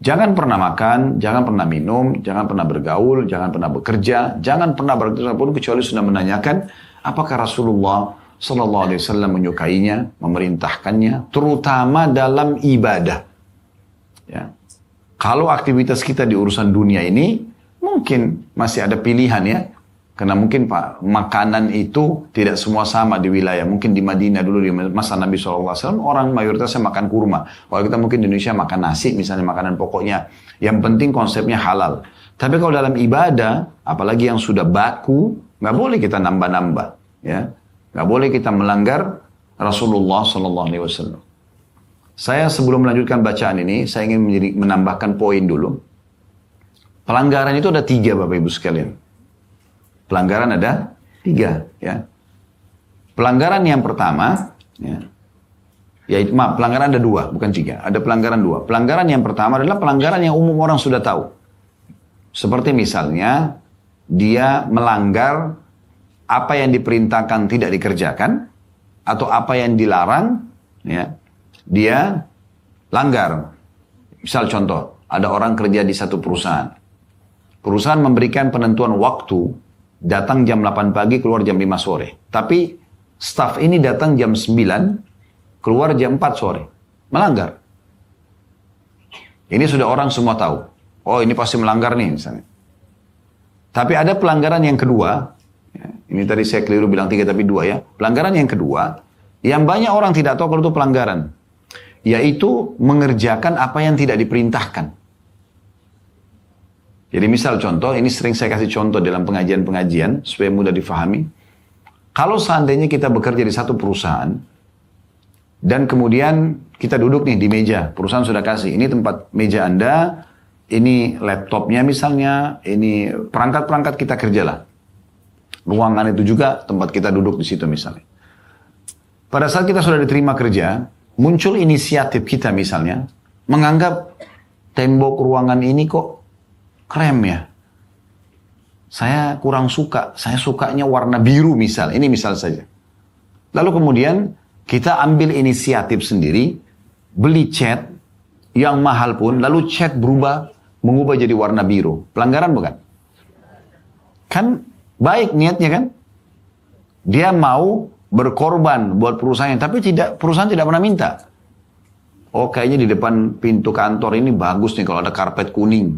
Jangan pernah makan, jangan pernah minum, jangan pernah bergaul, jangan pernah bekerja, jangan pernah beraktivitas apapun kecuali sudah menanyakan apakah Rasulullah Sallallahu Alaihi Wasallam menyukainya, memerintahkannya, terutama dalam ibadah. Ya. Kalau aktivitas kita di urusan dunia ini, mungkin masih ada pilihan ya. Karena mungkin Pak, makanan itu tidak semua sama di wilayah. Mungkin di Madinah dulu, di masa Nabi SAW, orang mayoritasnya makan kurma. Kalau kita mungkin di Indonesia makan nasi, misalnya makanan pokoknya. Yang penting konsepnya halal. Tapi kalau dalam ibadah, apalagi yang sudah baku, nggak boleh kita nambah-nambah. Ya. Nggak boleh kita melanggar Rasulullah SAW. Saya sebelum melanjutkan bacaan ini, saya ingin menambahkan poin dulu. Pelanggaran itu ada 3 Bapak Ibu sekalian. Pelanggaran ada 3. Ya. Pelanggaran yang pertama, pelanggaran ada 2, bukan 3. Ada pelanggaran 2. Pelanggaran yang pertama adalah pelanggaran yang umum orang sudah tahu. Seperti misalnya, dia melanggar apa yang diperintahkan tidak dikerjakan, atau apa yang dilarang, ya, dia langgar. Misal contoh, ada orang kerja di satu perusahaan. Perusahaan memberikan penentuan waktu, datang jam 8 pagi, keluar jam 5 sore. Tapi staf ini datang jam 9, keluar jam 4 sore. Melanggar. Ini sudah orang semua tahu. Oh ini pasti melanggar nih misalnya. Tapi ada pelanggaran yang kedua, ya, ini tadi saya keliru bilang 3 tapi 2 ya. Pelanggaran yang kedua, yang banyak orang tidak tahu kalau itu pelanggaran. Yaitu mengerjakan apa yang tidak diperintahkan. Jadi misal contoh, ini sering saya kasih contoh dalam pengajian-pengajian supaya mudah difahami. Kalau seandainya kita bekerja di satu perusahaan, dan kemudian kita duduk nih di meja, perusahaan sudah kasih, ini tempat meja Anda, ini laptopnya misalnya, ini perangkat-perangkat kita kerjalah. Ruangan itu juga tempat kita duduk di situ misalnya. Pada saat kita sudah diterima kerja, muncul inisiatif kita misalnya, menganggap tembok ruangan ini kok krem ya. Saya kurang suka, saya sukanya warna biru misal, ini misal saja. Lalu kemudian kita ambil inisiatif sendiri, beli cat yang mahal pun, lalu cat mengubah jadi warna biru. Pelanggaran bukan? Kan baik niatnya kan? Dia mau berkorban buat perusahaannya, tapi perusahaan tidak pernah minta. Oh kayaknya di depan pintu kantor ini bagus nih kalau ada karpet kuning.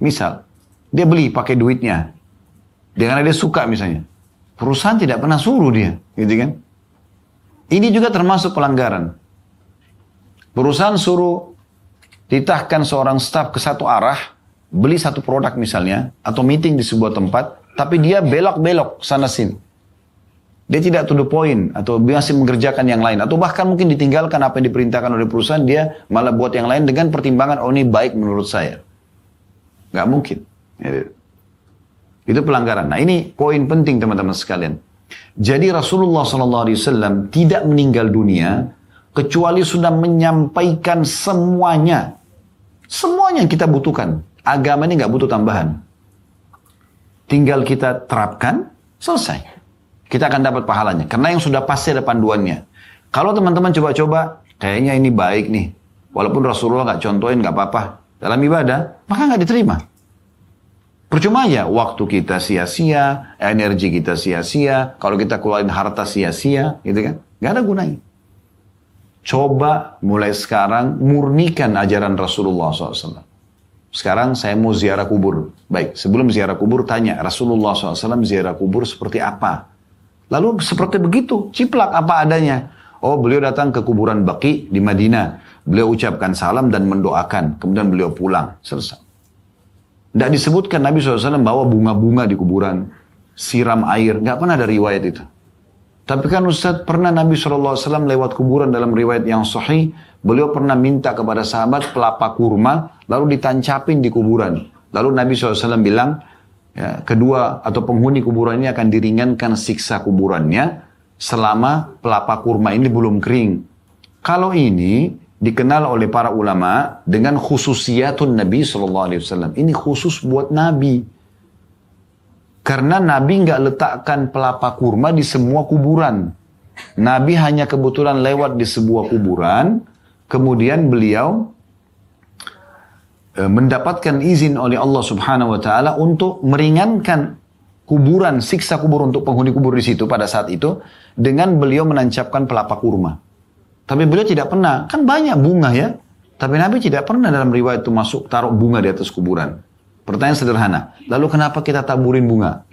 Misal, dia beli pakai duitnya. Dengan dia suka misalnya. Perusahaan tidak pernah suruh dia, gitu kan? Ini juga termasuk pelanggaran. Perusahaan suruh ditahkan seorang staf ke satu arah, beli satu produk misalnya, atau meeting di sebuah tempat, tapi dia belok-belok sana sini. Dia tidak to the point, atau masih mengerjakan yang lain, atau bahkan mungkin ditinggalkan apa yang diperintahkan oleh perusahaan, dia malah buat yang lain dengan pertimbangan, oh ini baik menurut saya. Nggak mungkin. Itu pelanggaran. Nah ini poin penting teman-teman sekalian. Jadi Rasulullah SAW tidak meninggal dunia kecuali sudah menyampaikan semuanya. Semuanya yang kita butuhkan. Agama ini nggak butuh tambahan. Tinggal kita terapkan, selesai. Kita akan dapat pahalanya. Karena yang sudah pasti ada panduannya. Kalau teman-teman coba-coba, kayaknya ini baik nih. Walaupun Rasulullah nggak contohin, nggak apa-apa. Dalam ibadah, maka nggak diterima. Percuma aja waktu kita sia-sia, energi kita sia-sia, kalau kita keluarin harta sia-sia, gitu kan? Gak ada gunanya. Coba mulai sekarang murnikan ajaran Rasulullah SAW. Sekarang saya mau ziarah kubur. Baik, sebelum ziarah kubur tanya, Rasulullah SAW ziarah kubur seperti apa? Lalu seperti begitu, ciplak apa adanya. Oh beliau datang ke kuburan Baqi di Madinah. Beliau ucapkan salam dan mendoakan. Kemudian beliau pulang. Selesai. Tidak disebutkan Nabi SAW bawa bunga-bunga di kuburan, siram air, nggak pernah ada riwayat itu. Tapi kan Ustaz pernah Nabi SAW lewat kuburan dalam riwayat yang sahih, beliau pernah minta kepada sahabat pelapa kurma, lalu ditancapin di kuburan. Lalu Nabi SAW bilang, ya, kedua atau penghuni kuburan ini akan diringankan siksa kuburannya selama pelapa kurma ini belum kering. Kalau ini dikenal oleh para ulama dengan khususiyatun Nabi SAW. Ini khusus buat Nabi. Karena Nabi nggak letakkan pelapa kurma di semua kuburan. Nabi hanya kebetulan lewat di sebuah kuburan, kemudian beliau mendapatkan izin oleh Allah Subhanahu Wa Taala untuk meringankan kuburan, siksa kubur untuk penghuni kubur di situ pada saat itu, dengan beliau menancapkan pelapa kurma. Tapi beliau tidak pernah, kan banyak bunga ya. Tapi Nabi tidak pernah dalam riwayat itu masuk taruh bunga di atas kuburan. Pertanyaan sederhana, lalu kenapa kita taburin bunga?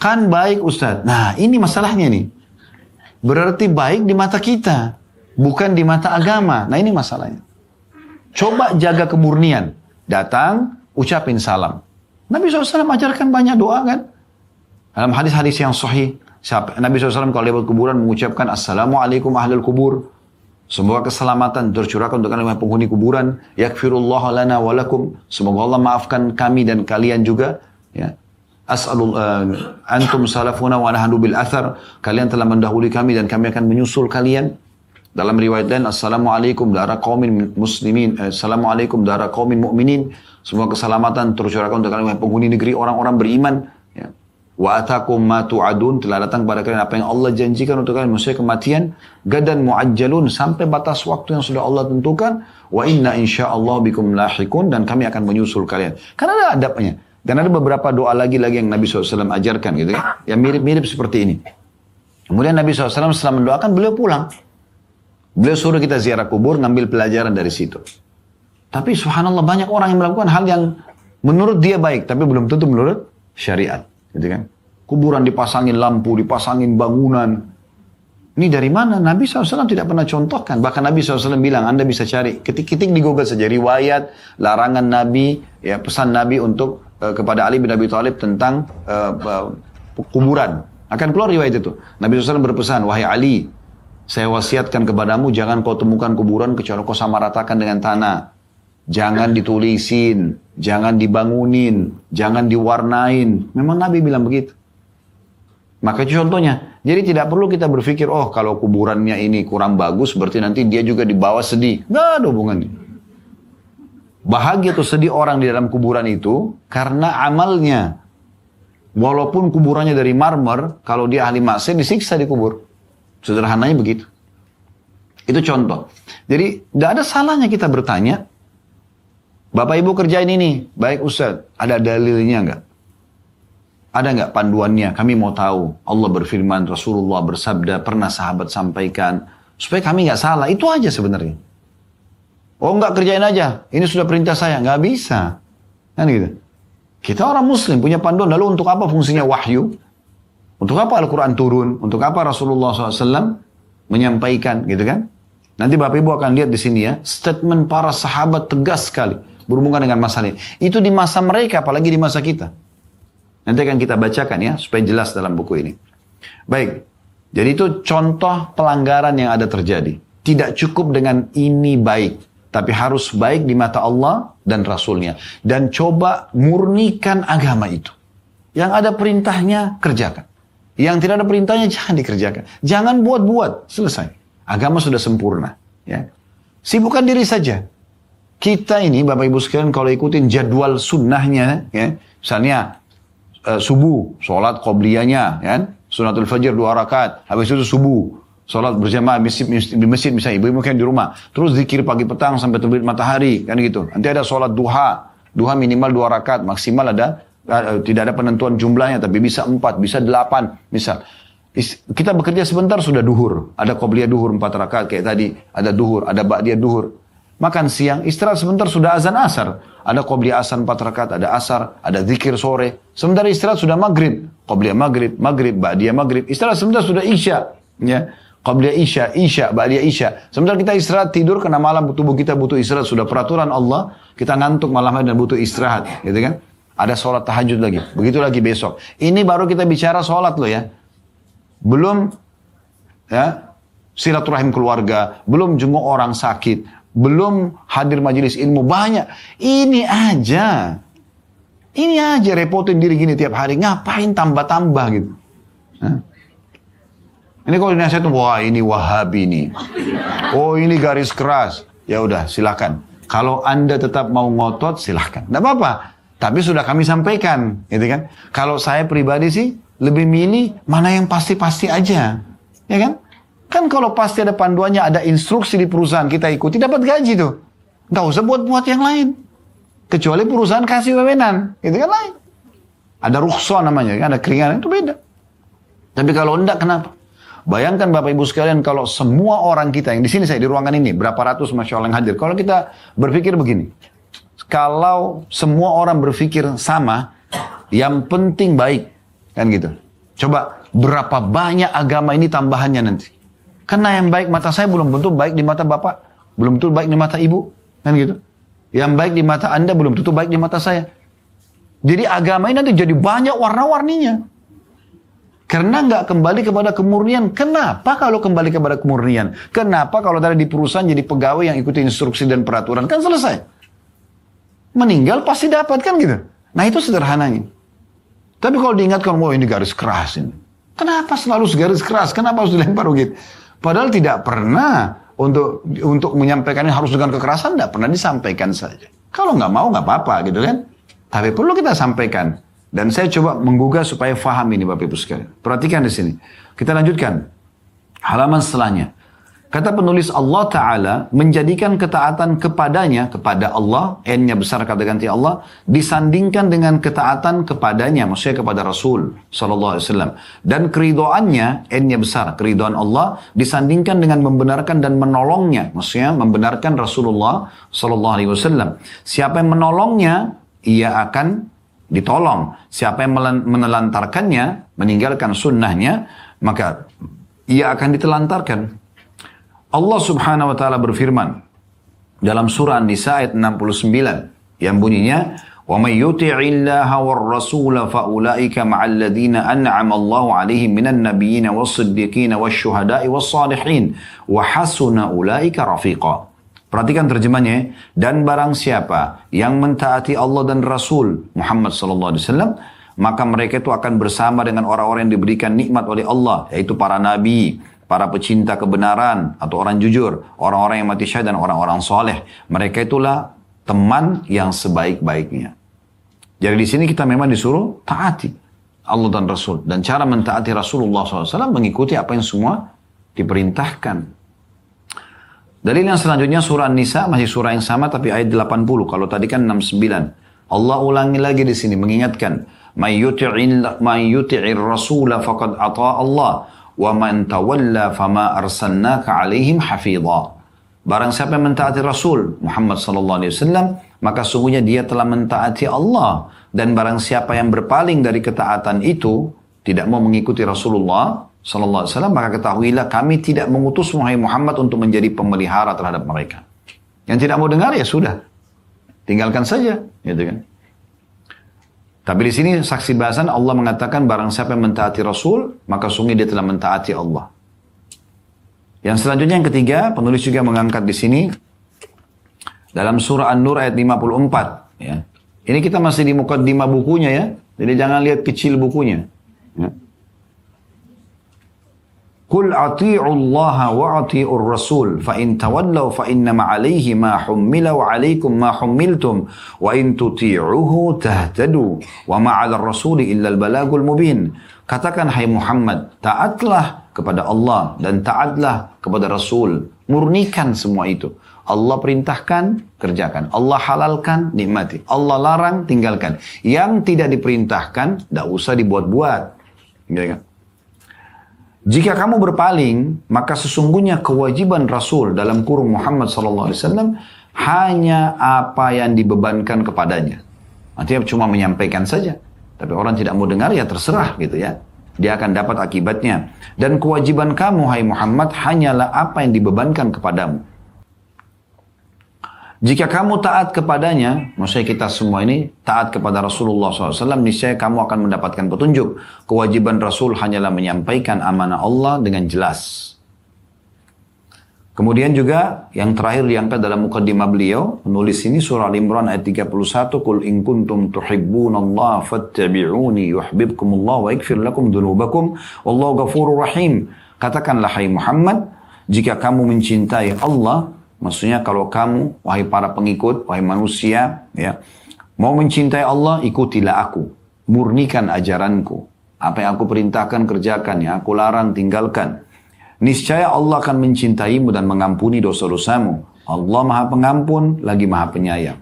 Kan baik Ustaz. Nah ini masalahnya nih. Berarti baik di mata kita, bukan di mata agama. Nah ini masalahnya. Coba jaga kemurnian. Datang, ucapin salam. Nabi SAW ajarkan banyak doa kan. Dalam hadis-hadis yang sahih, Nabi SAW kalau lewat kuburan mengucapkan Assalamualaikum ahlul kubur. Semoga keselamatan tercurahkan untuk kalian penghuni kuburan. Yakfirullah lana walakum. Semoga Allah maafkan kami dan kalian juga. Ya. Antum salafuna wa nahnu bil athar. Kalian telah mendahului kami dan kami akan menyusul kalian. Dalam riwayat lain, Assalamualaikum dara qaumin muslimin. Assalamualaikum dara qaumin mu'minin. Semoga keselamatan tercurahkan untuk kalian penghuni negeri orang-orang beriman. Ya. Wa atakum ma tu'adun, telah datang pada kalian apa yang Allah janjikan untuk kalian, maksudnya kematian, gadan mu'ajjalun, sampai batas waktu yang sudah Allah tentukan, wa inna insyaallah bikum lahiqun, dan kami akan menyusul kalian. Karena ada adabnya. Dan ada beberapa doa lagi yang Nabi SAW ajarkan gitu ya, yang mirip-mirip seperti ini. Kemudian Nabi SAW setelah mendoakan, beliau pulang. Beliau suruh kita ziarah kubur, ngambil pelajaran dari situ. Tapi subhanallah banyak orang yang melakukan hal yang menurut dia baik, tapi belum tentu menurut syariat. Gitu kan? Kuburan dipasangin lampu, dipasangin bangunan. Ini dari mana? Nabi SAW tidak pernah contohkan. Bahkan Nabi SAW bilang, Anda bisa cari. Ketik-ketik di Google saja. Riwayat, larangan Nabi, ya pesan Nabi untuk kepada Ali bin Abi Thalib tentang kuburan. Akan keluar riwayat itu. Nabi SAW berpesan, wahai Ali, saya wasiatkan kepadamu, jangan kau temukan kuburan kecuali kau samaratakan dengan tanah. Jangan ditulisin, jangan dibangunin, jangan diwarnain. Memang Nabi bilang begitu. Maka contohnya, jadi tidak perlu kita berpikir, oh kalau kuburannya ini kurang bagus, berarti nanti dia juga dibawa sedih. Nggak ada hubungannya. Bahagia atau sedih orang di dalam kuburan itu karena amalnya. Walaupun kuburannya dari marmer, kalau dia ahli maksiat disiksa di kubur. Sederhananya begitu. Itu contoh. Jadi tidak ada salahnya kita bertanya, Bapak Ibu kerjain ini, baik Ustaz, ada dalilnya enggak? Ada enggak panduannya? Kami mau tahu. Allah berfirman, Rasulullah bersabda, pernah sahabat sampaikan, supaya kami enggak salah. Itu aja sebenarnya. Oh enggak, kerjain aja. Ini sudah perintah saya. Enggak bisa. Kan gitu. Kita orang muslim punya panduan. Lalu untuk apa fungsinya wahyu? Untuk apa Al-Quran turun? Untuk apa Rasulullah SAW menyampaikan gitu kan? Nanti Bapak Ibu akan lihat di sini ya. Statement para sahabat tegas sekali. Berhubungan dengan masalah ini. Itu di masa mereka apalagi di masa kita. Nanti akan kita bacakan ya. Supaya jelas dalam buku ini. Baik. Jadi itu contoh pelanggaran yang ada terjadi. Tidak cukup dengan ini baik. Tapi harus baik di mata Allah dan Rasulnya. Dan coba murnikan agama itu. Yang ada perintahnya, kerjakan. Yang tidak ada perintahnya, jangan dikerjakan. Jangan buat-buat, selesai. Agama sudah sempurna. Ya. Sibukkan diri saja. Kita ini, Bapak Ibu sekalian, kalau ikutin jadwal sunnahnya, ya, misalnya subuh, sholat qobliyahnya, ya, sunatul fajr 2 rakaat, habis itu subuh. Sholat berjamaah di masjid misalnya, ibu-ibu kan di rumah. Terus zikir pagi petang sampai terbit matahari, kan gitu. Nanti ada sholat duha. Duha minimal 2 rakaat, maksimal ada, tidak ada penentuan jumlahnya, tapi bisa 4, bisa 8, misal. Kita bekerja sebentar sudah duhur. Ada qobliyah duhur 4 rakaat kayak tadi. Ada duhur, ada ba'diyah duhur. Makan siang, istirahat sebentar sudah azan asar. Ada qobliyah asar 4 rakaat, ada asar, ada zikir sore. Sementara istirahat sudah maghrib. Qobliyah maghrib, ba'diyah maghrib. Istirahat sebentar sudah isya. Ya. Qabliyah isya, ba'diyah isya. Sementara kita istirahat tidur karena malam tubuh kita butuh istirahat. Sudah peraturan Allah, kita ngantuk malamnya dan butuh istirahat. Gitu kan? Ada sholat tahajud lagi. Begitu lagi besok. Ini baru kita bicara sholat loh ya. Belum ya, silaturahim keluarga. Belum jenguk orang sakit. Belum hadir majelis ilmu. Banyak. Ini aja repotin diri gini tiap hari. Ngapain tambah-tambah gitu. Hah? Ini kalau dinasihat, wah ini Wahabi nih. Oh ini garis keras. Ya udah silakan. Kalau Anda tetap mau ngotot silakan. Tidak apa-apa. Tapi sudah kami sampaikan, gitu kan? Kalau saya pribadi sih lebih milih mana yang pasti-pasti aja, ya kan? Kan kalau pasti ada panduannya, ada instruksi di perusahaan kita ikuti dapat gaji tuh. Nggak usah buat-buat yang lain. Kecuali perusahaan kasih wewenang, gitu kan lain. Ada rukhsah namanya, kan? Ada keringanan itu beda. Tapi kalau enggak kenapa? Bayangkan Bapak Ibu sekalian kalau semua orang kita yang di sini saya di ruangan ini berapa ratus Masya Allah yang hadir. Kalau kita berpikir begini, kalau semua orang berpikir sama, yang penting baik, kan gitu. Coba berapa banyak agama ini tambahannya nanti. Karena yang baik mata saya belum tentu baik di mata Bapak, belum tentu baik di mata Ibu, kan gitu. Yang baik di mata Anda belum tentu baik di mata saya. Jadi agama ini nanti jadi banyak warna-warninya. Karena nggak kembali kepada kemurnian. Kenapa kalau kembali kepada kemurnian? Kenapa kalau tadi di perusahaan jadi pegawai yang ikuti instruksi dan peraturan? Kan selesai. Meninggal pasti dapat kan gitu. Nah itu sederhananya. Tapi kalau diingatkan, wah ini garis keras ini. Kenapa selalu garis keras? Kenapa harus dilempar begitu? Padahal tidak pernah untuk menyampaikannya harus dengan kekerasan. Tidak pernah disampaikan saja. Kalau nggak mau nggak apa-apa gitu kan. Tapi perlu kita sampaikan. Dan saya coba menggugah supaya faham ini Bapak Ibu sekalian. Perhatikan di sini. Kita lanjutkan. Halaman setelahnya. Kata penulis Allah Ta'ala menjadikan ketaatan kepadanya, kepada Allah, N-nya besar kata ganti Allah, disandingkan dengan ketaatan kepadanya, maksudnya kepada Rasul Sallallahu Alaihi Wasallam. Dan keridoannya, N-nya besar, keridoan Allah, disandingkan dengan membenarkan dan menolongnya, maksudnya membenarkan Rasulullah Sallallahu Alaihi Wasallam. Siapa yang menolongnya, ia akan ditolong. Siapa yang menelantarkannya, meninggalkan sunnahnya, maka ia akan ditelantarkan. Allah Subhanahu wa taala berfirman dalam surah An-Nisa ayat 69 yang bunyinya, "Wa may yuti'illaha war-rasula fa ulaika ma'al ladzina an'ama Allahu 'alaihim minan nabiyyin was-siddiqin wasyuhada'i was-shalihin wa hasuna ulaika rafiqa." Perhatikan terjemahnya, dan barang siapa yang mentaati Allah dan Rasul Muhammad SAW, maka mereka itu akan bersama dengan orang-orang yang diberikan nikmat oleh Allah, yaitu para nabi, para pecinta kebenaran atau orang jujur, orang-orang yang mati syahid dan orang-orang soleh. Mereka itulah teman yang sebaik-baiknya. Jadi di sini kita memang disuruh taati Allah dan Rasul. Dan cara mentaati Rasulullah SAW mengikuti apa yang semua diperintahkan. Dalil yang selanjutnya surah An-Nisa, masih surah yang sama tapi ayat 80. Kalau tadi kan 69. Allah ulangi lagi di sini mengingatkan, "May yuti'ir rasula faqad ata Allah, wa man tawalla fama arsalnaka 'alaihim hafidha." Barang siapa yang mentaati Rasul Muhammad sallallahu alaihi wasallam, maka sungguhnya dia telah mentaati Allah, dan barang siapa yang berpaling dari ketaatan itu, tidak mau mengikuti Rasulullah sallallahu alaihi wasallam, maka ketahuilah kami tidak mengutus Muhammad untuk menjadi pemelihara terhadap mereka. Yang tidak mau dengar ya sudah, tinggalkan saja, gitu kan. Tapi di sini saksi bahasan Allah mengatakan barang siapa yang mentaati Rasul, maka sungguh dia telah mentaati Allah. Yang selanjutnya yang ketiga, penulis juga mengangkat di sini dalam surah An-Nur ayat 54. Ya. Ini kita masih di mukaddimah bukunya ya, jadi jangan lihat kecil bukunya. Ya. Qul ati'u Allah wa ati'ur Rasul fa in tawallaw fa innama 'alaihi ma hummila wa 'alaikum ma hummiltum wa in tuti'uhu tahtadu wa ma 'alal rasuli illa al-balagul mubin. Katakan hai Muhammad, taatlah kepada Allah dan taatlah kepada Rasul. Murnikan semua itu. Allah perintahkan, kerjakan. Allah halalkan, nikmati. Allah larang, tinggalkan. Yang tidak diperintahkan, tidak usah dibuat-buat. Gitu kan? Jika kamu berpaling, maka sesungguhnya kewajiban Rasul dalam kurung Muhammad SAW hanya apa yang dibebankan kepadanya. Artinya cuma menyampaikan saja. Tapi orang tidak mau dengar ya terserah gitu ya. Dia akan dapat akibatnya. Dan kewajiban kamu hai Muhammad hanyalah apa yang dibebankan kepadamu. Jika kamu taat kepadanya, maksudnya kita semua ini taat kepada Rasulullah SAW, niscaya kamu akan mendapatkan petunjuk. Kewajiban Rasul hanyalah menyampaikan amanah Allah dengan jelas. Kemudian juga yang terakhir diangkat dalam mukaddimah beliau, menulis ini surah Al-Imran ayat 31, "Qul in kuntum tuhibbunallaha fattabi'uni yuhibbukumullah wa yaghfir lakum dzunubakum wallahu ghafurur rahim." Katakanlah hai Muhammad, jika kamu mencintai Allah, maksudnya kalau kamu wahai para pengikut, wahai manusia, ya, mau mencintai Allah, ikutilah aku, murnikan ajaranku. Apa yang aku perintahkan kerjakan, yang aku larang tinggalkan. Niscaya Allah akan mencintaimu dan mengampuni dosa-dosamu. Allah Maha Pengampun lagi Maha Penyayang.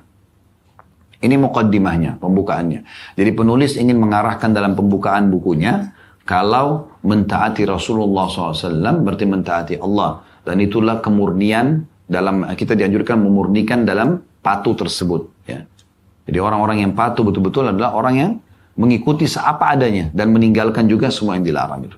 Ini muqaddimahnya, pembukaannya. Jadi penulis ingin mengarahkan dalam pembukaan bukunya, kalau mentaati Rasulullah SAW berarti mentaati Allah. Dan itulah kemurnian dalam, kita dianjurkan memurnikan dalam patuh tersebut. Ya. Jadi orang-orang yang patuh betul-betul adalah orang yang mengikuti seapa adanya dan meninggalkan juga semua yang dilarang itu.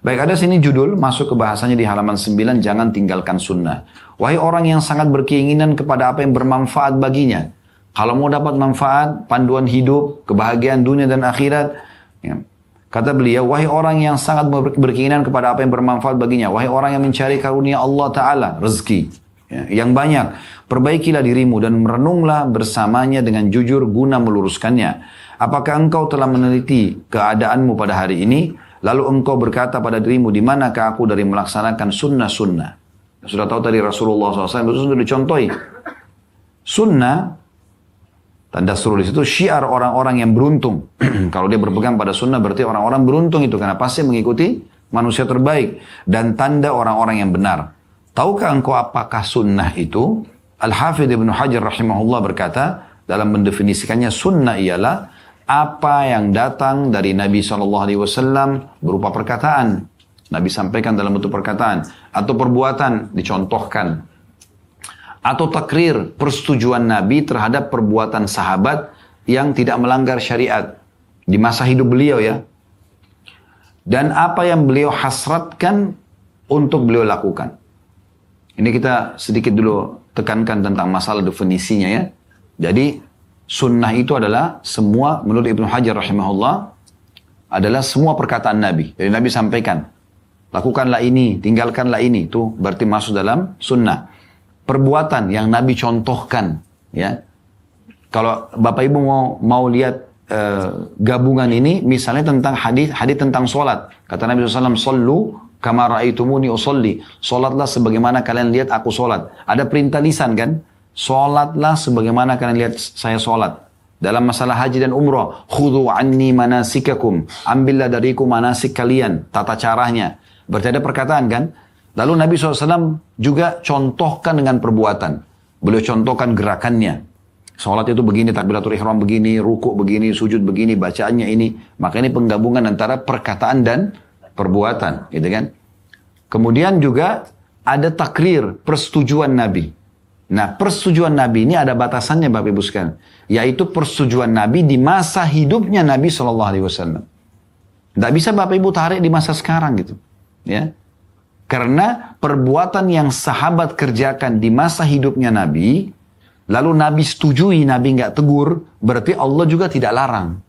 Baik, ada sini judul, masuk ke bahasanya di halaman 9, jangan tinggalkan sunnah. Wahai orang yang sangat berkeinginan kepada apa yang bermanfaat baginya. Kalau mau dapat manfaat, panduan hidup, kebahagiaan dunia dan akhirat. Ya. Kata beliau, wahai orang yang sangat berkeinginan kepada apa yang bermanfaat baginya. Wahai orang yang mencari karunia Allah Ta'ala, rezeki ya, yang banyak. Perbaikilah dirimu dan merenunglah bersamanya dengan jujur guna meluruskannya. Apakah engkau telah meneliti keadaanmu pada hari ini? Lalu engkau berkata pada dirimu, di manakah aku dari melaksanakan sunnah-sunnah? Sudah tahu tadi Rasulullah SAW itu sudah dicontohi. Sunnah, tanda seru di situ, syiar orang-orang yang beruntung. Kalau dia berpegang pada sunnah berarti orang-orang beruntung itu, karena pasti mengikuti manusia terbaik. Dan tanda orang-orang yang benar. Tahukah engkau apakah sunnah itu? Al-Hafidh Ibn Hajar rahimahullah berkata, dalam mendefinisikannya, sunnah ialah apa yang datang dari Nabi SAW berupa perkataan. Nabi sampaikan dalam bentuk perkataan. Atau perbuatan, dicontohkan. Atau takrir, persetujuan Nabi terhadap perbuatan sahabat yang tidak melanggar syariat. Di masa hidup beliau ya. Dan apa yang beliau hasratkan untuk beliau lakukan. Ini kita sedikit dulu tekankan tentang masalah definisinya ya. Jadi, sunnah itu adalah semua, menurut Ibnu Hajar rahimahullah, adalah semua perkataan Nabi. Jadi Nabi sampaikan, lakukanlah ini, tinggalkanlah ini. Itu berarti masuk dalam sunnah. Perbuatan yang Nabi contohkan. Ya. Kalau Bapak Ibu mau lihat gabungan ini, misalnya tentang hadis tentang solat. Kata Nabi SAW, "Sallu kama ra'aitumuni usolli." Solatlah sebagaimana kalian lihat aku solat. Ada perintah lisan kan? Sholatlah sebagaimana kalian lihat saya sholat. Dalam masalah haji dan umrah, khudhu anni manasikakum, ambillah dariku manasik kalian, tata caranya. Berarti ada perkataan kan? Lalu Nabi SAW juga contohkan dengan perbuatan. Beliau contohkan gerakannya. Sholat itu begini, takbiratul ihram begini, rukuk begini, sujud begini, bacaannya ini. Maka ini penggabungan antara perkataan dan perbuatan, gitu kan? Kemudian juga ada takrir, persetujuan Nabi. Nah, persetujuan Nabi ini ada batasannya Bapak Ibu sekalian, yaitu persetujuan Nabi di masa hidupnya Nabi SAW. Tidak bisa Bapak Ibu tarik di masa sekarang gitu, ya. Karena perbuatan yang sahabat kerjakan di masa hidupnya Nabi, lalu Nabi setujui, Nabi nggak tegur, berarti Allah juga tidak larang.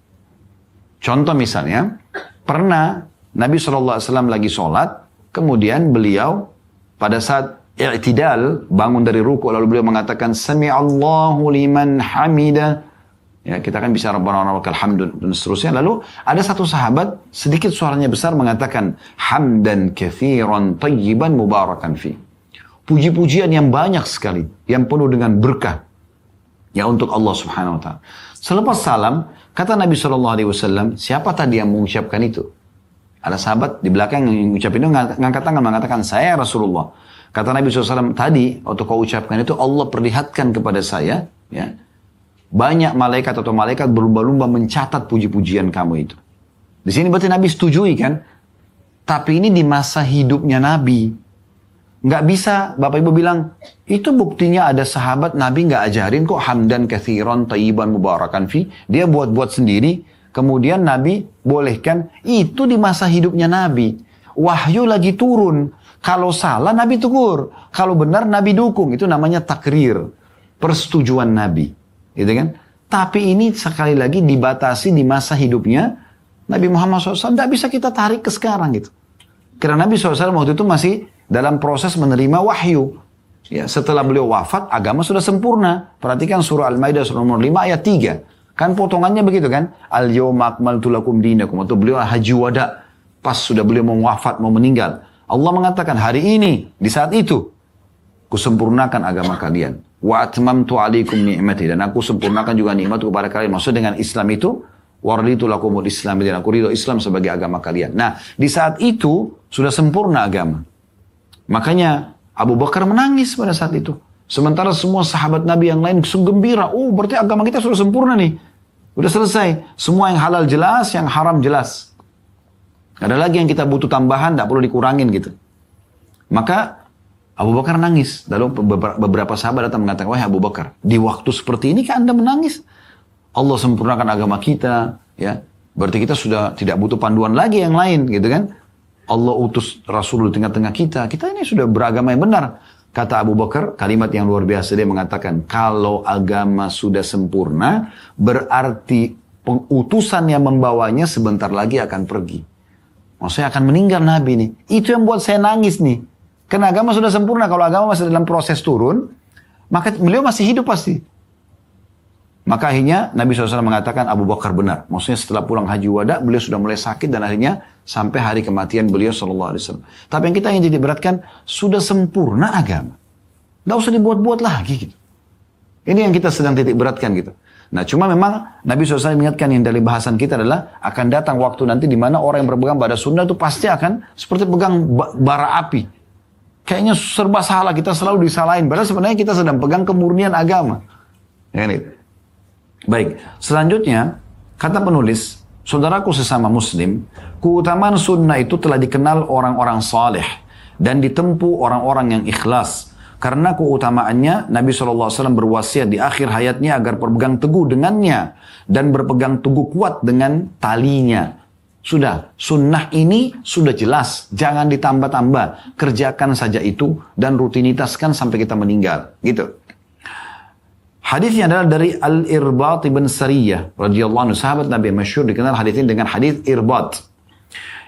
Contoh misalnya, pernah Nabi SAW lagi sholat, kemudian beliau pada saat i'tidal, bangun dari ruku, lalu beliau mengatakan sami'allahu liman hamida. Ya, kita kan bisa rabbana wa lakal hamdu dan seterusnya. Lalu ada satu sahabat sedikit suaranya besar mengatakan hamdan katsiran tayyiban mubarakan fi. Puji-pujian yang banyak sekali, yang penuh dengan berkah. Ya, untuk Allah Subhanahu wa taala. Selepas salam, kata Nabi SAW, siapa tadi yang mengucapkan itu? Ada sahabat di belakang yang mengucapkan itu, ngangkat tangan mengatakan, saya Rasulullah. Kata Nabi SAW, tadi waktu kau ucapkan itu Allah perlihatkan kepada saya, ya, banyak malaikat atau malaikat berlumba-lumba mencatat puji-pujian kamu itu. Di sini berarti Nabi setujui kan? Tapi ini di masa hidupnya Nabi. Nggak bisa Bapak Ibu bilang, itu buktinya ada sahabat Nabi nggak ajarin kok hamdan katsiran tayyiban mubarakan fi. Dia buat-buat sendiri, kemudian Nabi bolehkan. Itu di masa hidupnya Nabi. Wahyu lagi turun. Kalau salah Nabi tegur, kalau benar Nabi dukung. Itu namanya takrir, persetujuan Nabi, gitu kan? Tapi ini sekali lagi dibatasi di masa hidupnya Nabi Muhammad SAW. Tidak bisa kita tarik ke sekarang gitu. Karena Nabi SAW waktu itu masih dalam proses menerima wahyu. Ya, setelah beliau wafat, agama sudah sempurna. Perhatikan surah Al-Maidah surah nomor 5 ayat 3. Kan potongannya begitu kan? Al-yawma akmaltu lakum dinakum. Atau beliau haji wada. Pas sudah beliau mau wafat, mau meninggal. Allah mengatakan hari ini, di saat itu, kusempurnakan agama kalian. Wa atmamtu alaikum ni'mati. Dan aku sempurnakan juga nikmatku kepada kalian. Maksud dengan Islam itu, waraditu lakumul Islam. Dan aku ridho Islam sebagai agama kalian. Nah, di saat itu, sudah sempurna agama. Makanya, Abu Bakar menangis pada saat itu. Sementara semua sahabat Nabi yang lain gembira. Oh, berarti agama kita sudah sempurna nih. Udah selesai. Semua yang halal jelas, yang haram jelas. Ada lagi yang kita butuh tambahan, tidak perlu dikurangin gitu. Maka Abu Bakar nangis. Lalu beberapa sahabat datang mengatakan, wahai Abu Bakar, di waktu seperti ini kan Anda menangis? Allah sempurnakan agama kita, ya. Berarti kita sudah tidak butuh panduan lagi yang lain, gitu kan? Allah utus Rasul di tengah-tengah kita. Kita ini sudah beragama yang benar. Kata Abu Bakar, kalimat yang luar biasa, dia mengatakan, kalau agama sudah sempurna, berarti utusan yang membawanya sebentar lagi akan pergi. Maksudnya akan meninggal Nabi nih. Itu yang buat saya nangis nih. Karena agama sudah sempurna. Kalau agama masih dalam proses turun, maka beliau masih hidup pasti. Maka akhirnya Nabi SAW mengatakan Abu Bakar benar. Maksudnya setelah pulang haji wada, beliau sudah mulai sakit dan akhirnya sampai hari kematian beliau SAW. Tapi yang kita ingin jadi beratkan, sudah sempurna agama. Nggak usah dibuat-buat lagi gitu. Ini yang kita sedang titik beratkan gitu. Nah, cuma memang Nabi SAW mengingatkan yang dari bahasan kita adalah akan datang waktu nanti di mana orang yang berpegang pada sunnah itu pasti akan seperti pegang bara api. Kayaknya serba salah, kita selalu disalahin. Padahal sebenarnya kita sedang pegang kemurnian agama. Ya, baik, selanjutnya kata penulis, saudaraku sesama muslim, keutamaan sunnah itu telah dikenal orang-orang saleh dan ditempuh orang-orang yang ikhlas. Karena keutamaannya, Nabi SAW berwasiat di akhir hayatnya agar berpegang teguh dengannya. Dan berpegang teguh kuat dengan talinya. Sudah, sunnah ini sudah jelas. Jangan ditambah-tambah. Kerjakan saja itu dan rutinitaskan sampai kita meninggal. Gitu. Hadisnya adalah dari Al-Irbad ibn Sariyah. Radhiyallahu anhu, sahabat Nabi masyhur dikenal hadis ini dengan hadis Irbad.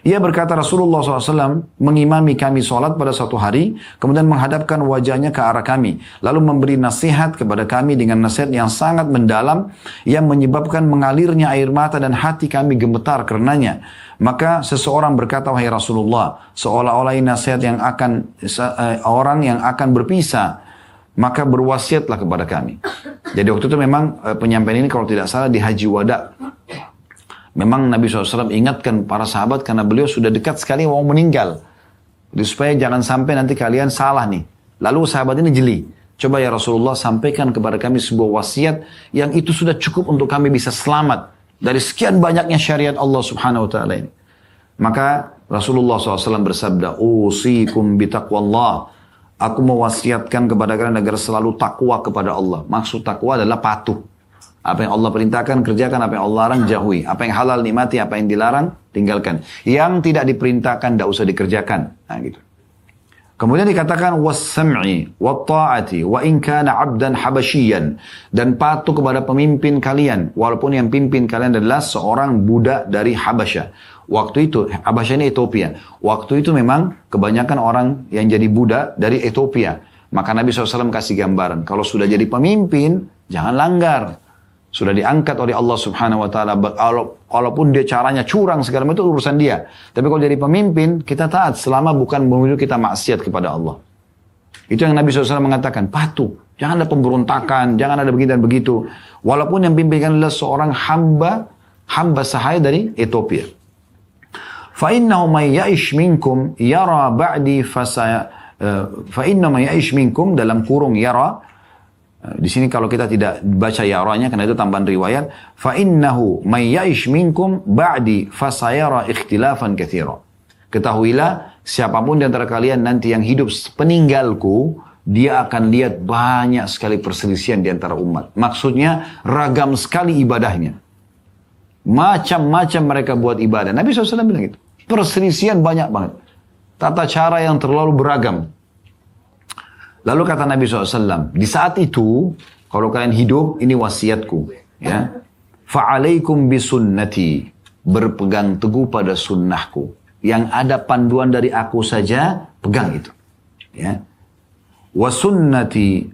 Ia berkata Rasulullah SAW mengimami kami sholat pada suatu hari, kemudian menghadapkan wajahnya ke arah kami, lalu memberi nasihat kepada kami dengan nasihat yang sangat mendalam, yang menyebabkan mengalirnya air mata dan hati kami gemetar karenanya. Maka seseorang berkata, wahai Rasulullah, seolah-olah ini nasihat yang akan orang yang akan berpisah. maka berwasiatlah kepada kami. Jadi waktu itu memang penyampaian ini kalau tidak salah di Haji Wada. Memang Nabi SAW ingatkan para sahabat karena beliau sudah dekat sekali mau meninggal. Jadi supaya jangan sampai nanti kalian salah nih. Lalu sahabat ini jeli. Coba ya Rasulullah sampaikan kepada kami sebuah wasiat yang itu sudah cukup untuk kami bisa selamat dari sekian banyaknya syariat Allah Subhanahu Wa Taala ini. Maka Rasulullah SAW bersabda, "Usikum bitaqwallah." Aku mewasiatkan kepada kalian agar selalu takwa kepada Allah. Maksud takwa adalah patuh. Apa yang Allah perintahkan, kerjakan. Apa yang Allah larang, jauhi. Apa yang halal, nikmati. Apa yang dilarang, tinggalkan. Yang tidak diperintahkan, tidak usah dikerjakan. Nah, gitu. Kemudian dikatakan, was-sam'i, wa-ta'ati, wa in kana 'abdan habasyian. Dan patuh kepada pemimpin kalian. Walaupun yang pimpin kalian adalah seorang budak dari Habasyah. Waktu itu, Habasyah ini Ethiopia. Waktu itu memang kebanyakan orang yang jadi budak dari Ethiopia. Maka Nabi SAW kasih gambaran. Kalau sudah jadi pemimpin, jangan langgar. Sudah diangkat oleh Allah Subhanahu Wa Taala. Walaupun dia caranya curang segala macam itu urusan dia. Tapi kalau jadi pemimpin, kita taat selama bukan menuju kita maksiat kepada Allah. Itu yang Nabi SAW mengatakan, patuh. Jangan ada pemberontakan, jangan ada begini dan begitu. Walaupun yang pimpin adalah seorang hamba sahaya dari Ethiopia. فَإِنَّهُ مَنْ يَعِشْ مِنْكُمْ يَرَى بَعْدِي فَإِنَّهُ مَنْ يَعِشْ مِنْكُمْ dalam kurung yara. Di sini kalau kita tidak baca yaranya karena itu tambahan riwayat. فَإِنَّهُ مَنْ يَعِشْ مِنْكُمْ بَعْدِي فَسَيَرَى اِخْتِلَافًا كَثِيرًا. Ketahuilah siapapun di antara kalian nanti yang hidup peninggalku, dia akan lihat banyak sekali perselisihan di antara umat. Maksudnya ragam sekali ibadahnya. Macam-macam mereka buat ibadah. Nabi SAW bilang gitu. Perselisihan banyak banget. Tata cara yang terlalu beragam. Lalu kata Nabi SAW, di saat itu, kalau kalian hidup, ini wasiatku. Ya. Fa'alaikum bisunnati. Berpegang teguh pada sunnahku. Yang ada panduan dari aku saja, pegang itu. Ya. Wa sunnatil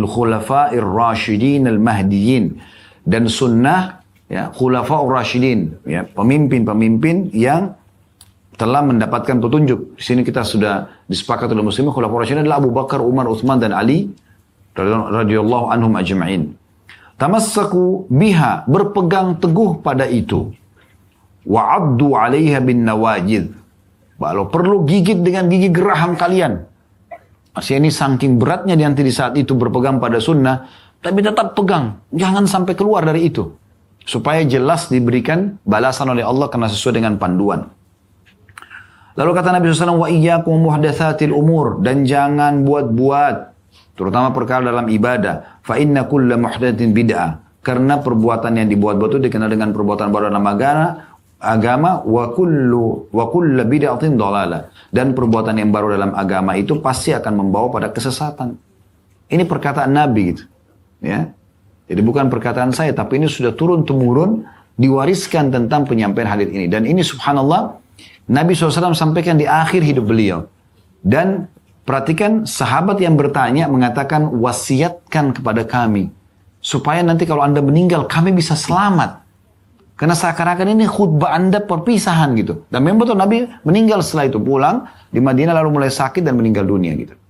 khulafa'ir rasyidin al-mahdiyin. Dan sunnah ya, khulafa'ur rasyidin, ya, pemimpin-pemimpin yang telah mendapatkan petunjuk. Di sini kita sudah disepakati oleh muslimin, khulafa'ur rasyidin adalah Abu Bakar, Umar, Uthman dan Ali radhiyallahu anhum ajma'in. Tamassaku biha, berpegang teguh pada itu. Wa'addu 'alaiha bin nawajid. Kalau perlu gigit dengan gigi geraham kalian. Masih ini saking beratnya nanti di saat itu berpegang pada sunnah, tapi tetap pegang, jangan sampai keluar dari itu. Supaya jelas diberikan balasan oleh Allah karena sesuai dengan panduan. Lalu kata Nabi SAW, wa iyyakum muhdatsatil umur, dan jangan buat-buat, terutama perkara dalam ibadah. Fa inna kulla muhdatsin bid'ah, karena perbuatan yang dibuat-buat itu dikenal dengan perbuatan baru dalam agama. Wa kullu bid'atin dhalalah, dan perbuatan yang baru dalam agama itu pasti akan membawa pada kesesatan. Ini perkataan Nabi gitu, ya. Jadi bukan perkataan saya, tapi ini sudah turun-temurun diwariskan tentang penyampaian hadis ini. Dan ini subhanallah, Nabi SAW sampaikan di akhir hidup beliau. Dan perhatikan sahabat yang bertanya mengatakan, wasiatkan kepada kami. Supaya nanti kalau anda meninggal, kami bisa selamat. Karena seakan-akan ini khutbah anda perpisahan gitu. Dan memang betul Nabi meninggal setelah itu, pulang di Madinah lalu mulai sakit dan meninggal dunia gitu.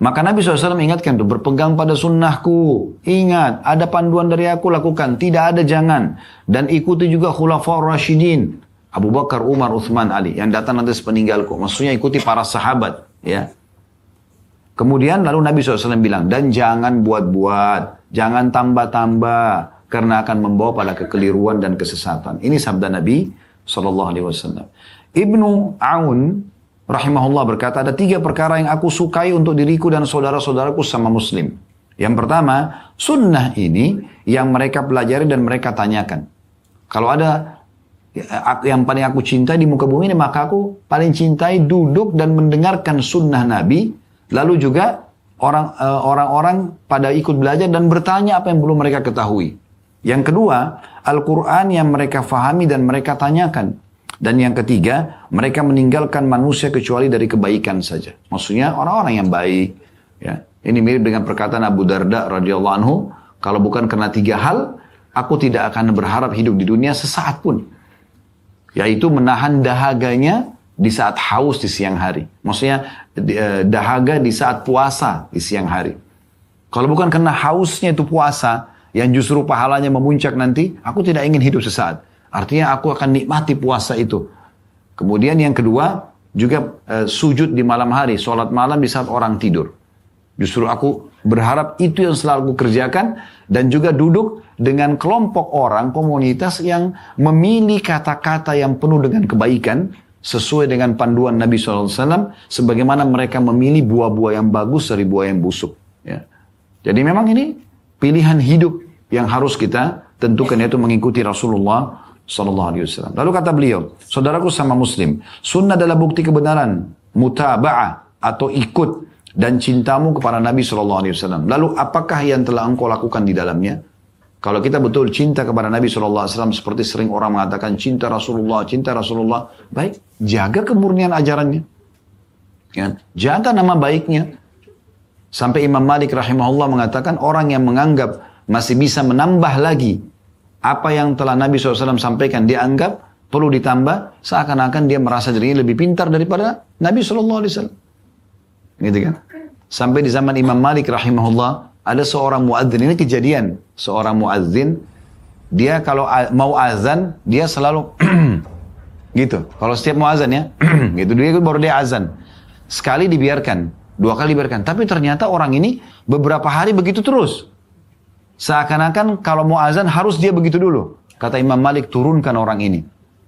Maka Nabi SAW mengingatkan tuh, berpegang pada sunnahku. Ingat, ada panduan dari aku, lakukan. Tidak ada jangan. Dan ikuti juga khulafa'ur rasyidin. Abu Bakar, Umar, Uthman, Ali. Yang datang nanti sepeninggalku. Maksudnya ikuti para sahabat. Ya. Kemudian lalu Nabi SAW bilang, dan jangan buat-buat. Jangan tambah-tambah. Karena akan membawa pada kekeliruan dan kesesatan. Ini sabda Nabi SAW. Ibnu Aun rahimahullah berkata, ada 3 perkara yang aku sukai untuk diriku dan saudara-saudaraku sama muslim. Yang pertama, sunnah ini yang mereka pelajari dan mereka tanyakan. Kalau ada yang paling aku cintai di muka bumi ini, maka aku paling cintai duduk dan mendengarkan sunnah Nabi. Lalu juga orang-orang pada ikut belajar dan bertanya apa yang belum mereka ketahui. Yang kedua, Al-Quran yang mereka fahami dan mereka tanyakan. Dan yang ketiga, mereka meninggalkan manusia kecuali dari kebaikan saja. Maksudnya orang-orang yang baik. Ya. Ini mirip dengan perkataan Abu Darda radhiyallahu anhu, kalau bukan karena 3 hal, aku tidak akan berharap hidup di dunia sesaat pun. Yaitu menahan dahaganya di saat haus di siang hari. Maksudnya dahaga di saat puasa di siang hari. Kalau bukan karena hausnya itu puasa, yang justru pahalanya memuncak nanti, aku tidak ingin hidup sesaat. Artinya aku akan nikmati puasa itu. Kemudian yang kedua, juga sujud di malam hari, sholat malam di saat orang tidur. Justru aku berharap itu yang selalu aku kerjakan, dan juga duduk dengan kelompok orang, komunitas yang memilih kata-kata yang penuh dengan kebaikan, sesuai dengan panduan Nabi SAW, sebagaimana mereka memilih buah-buah yang bagus dari buah yang busuk. Ya. Jadi memang ini pilihan hidup yang harus kita tentukan, yaitu mengikuti Rasulullah SAW. Lalu kata beliau, saudaraku sama muslim, sunnah adalah bukti kebenaran, mutaba'ah atau ikut dan cintamu kepada Nabi SAW. Lalu apakah yang telah engkau lakukan di dalamnya? Kalau kita betul cinta kepada Nabi SAW, seperti sering orang mengatakan cinta Rasulullah, baik, jaga kemurnian ajarannya. Ya, jaga nama baiknya. Sampai Imam Malik rahimahullah mengatakan orang yang menganggap masih bisa menambah lagi apa yang telah Nabi SAW sampaikan, dia anggap perlu ditambah, seakan-akan dia merasa dirinya lebih pintar daripada Nabi SAW. Gitu kan? Sampai di zaman Imam Malik rahimahullah, ada seorang muadzin, ini kejadian, seorang muadzin, dia kalau mau azan, dia selalu gitu. Kalau setiap mau azan ya, gitu, dia baru dia azan. Sekali dibiarkan, 2 kali dibiarkan. Tapi ternyata orang ini beberapa hari begitu terus. Seakan-akan kalau mau azan harus dia begitu dulu. Kata Imam Malik, turunkan orang ini.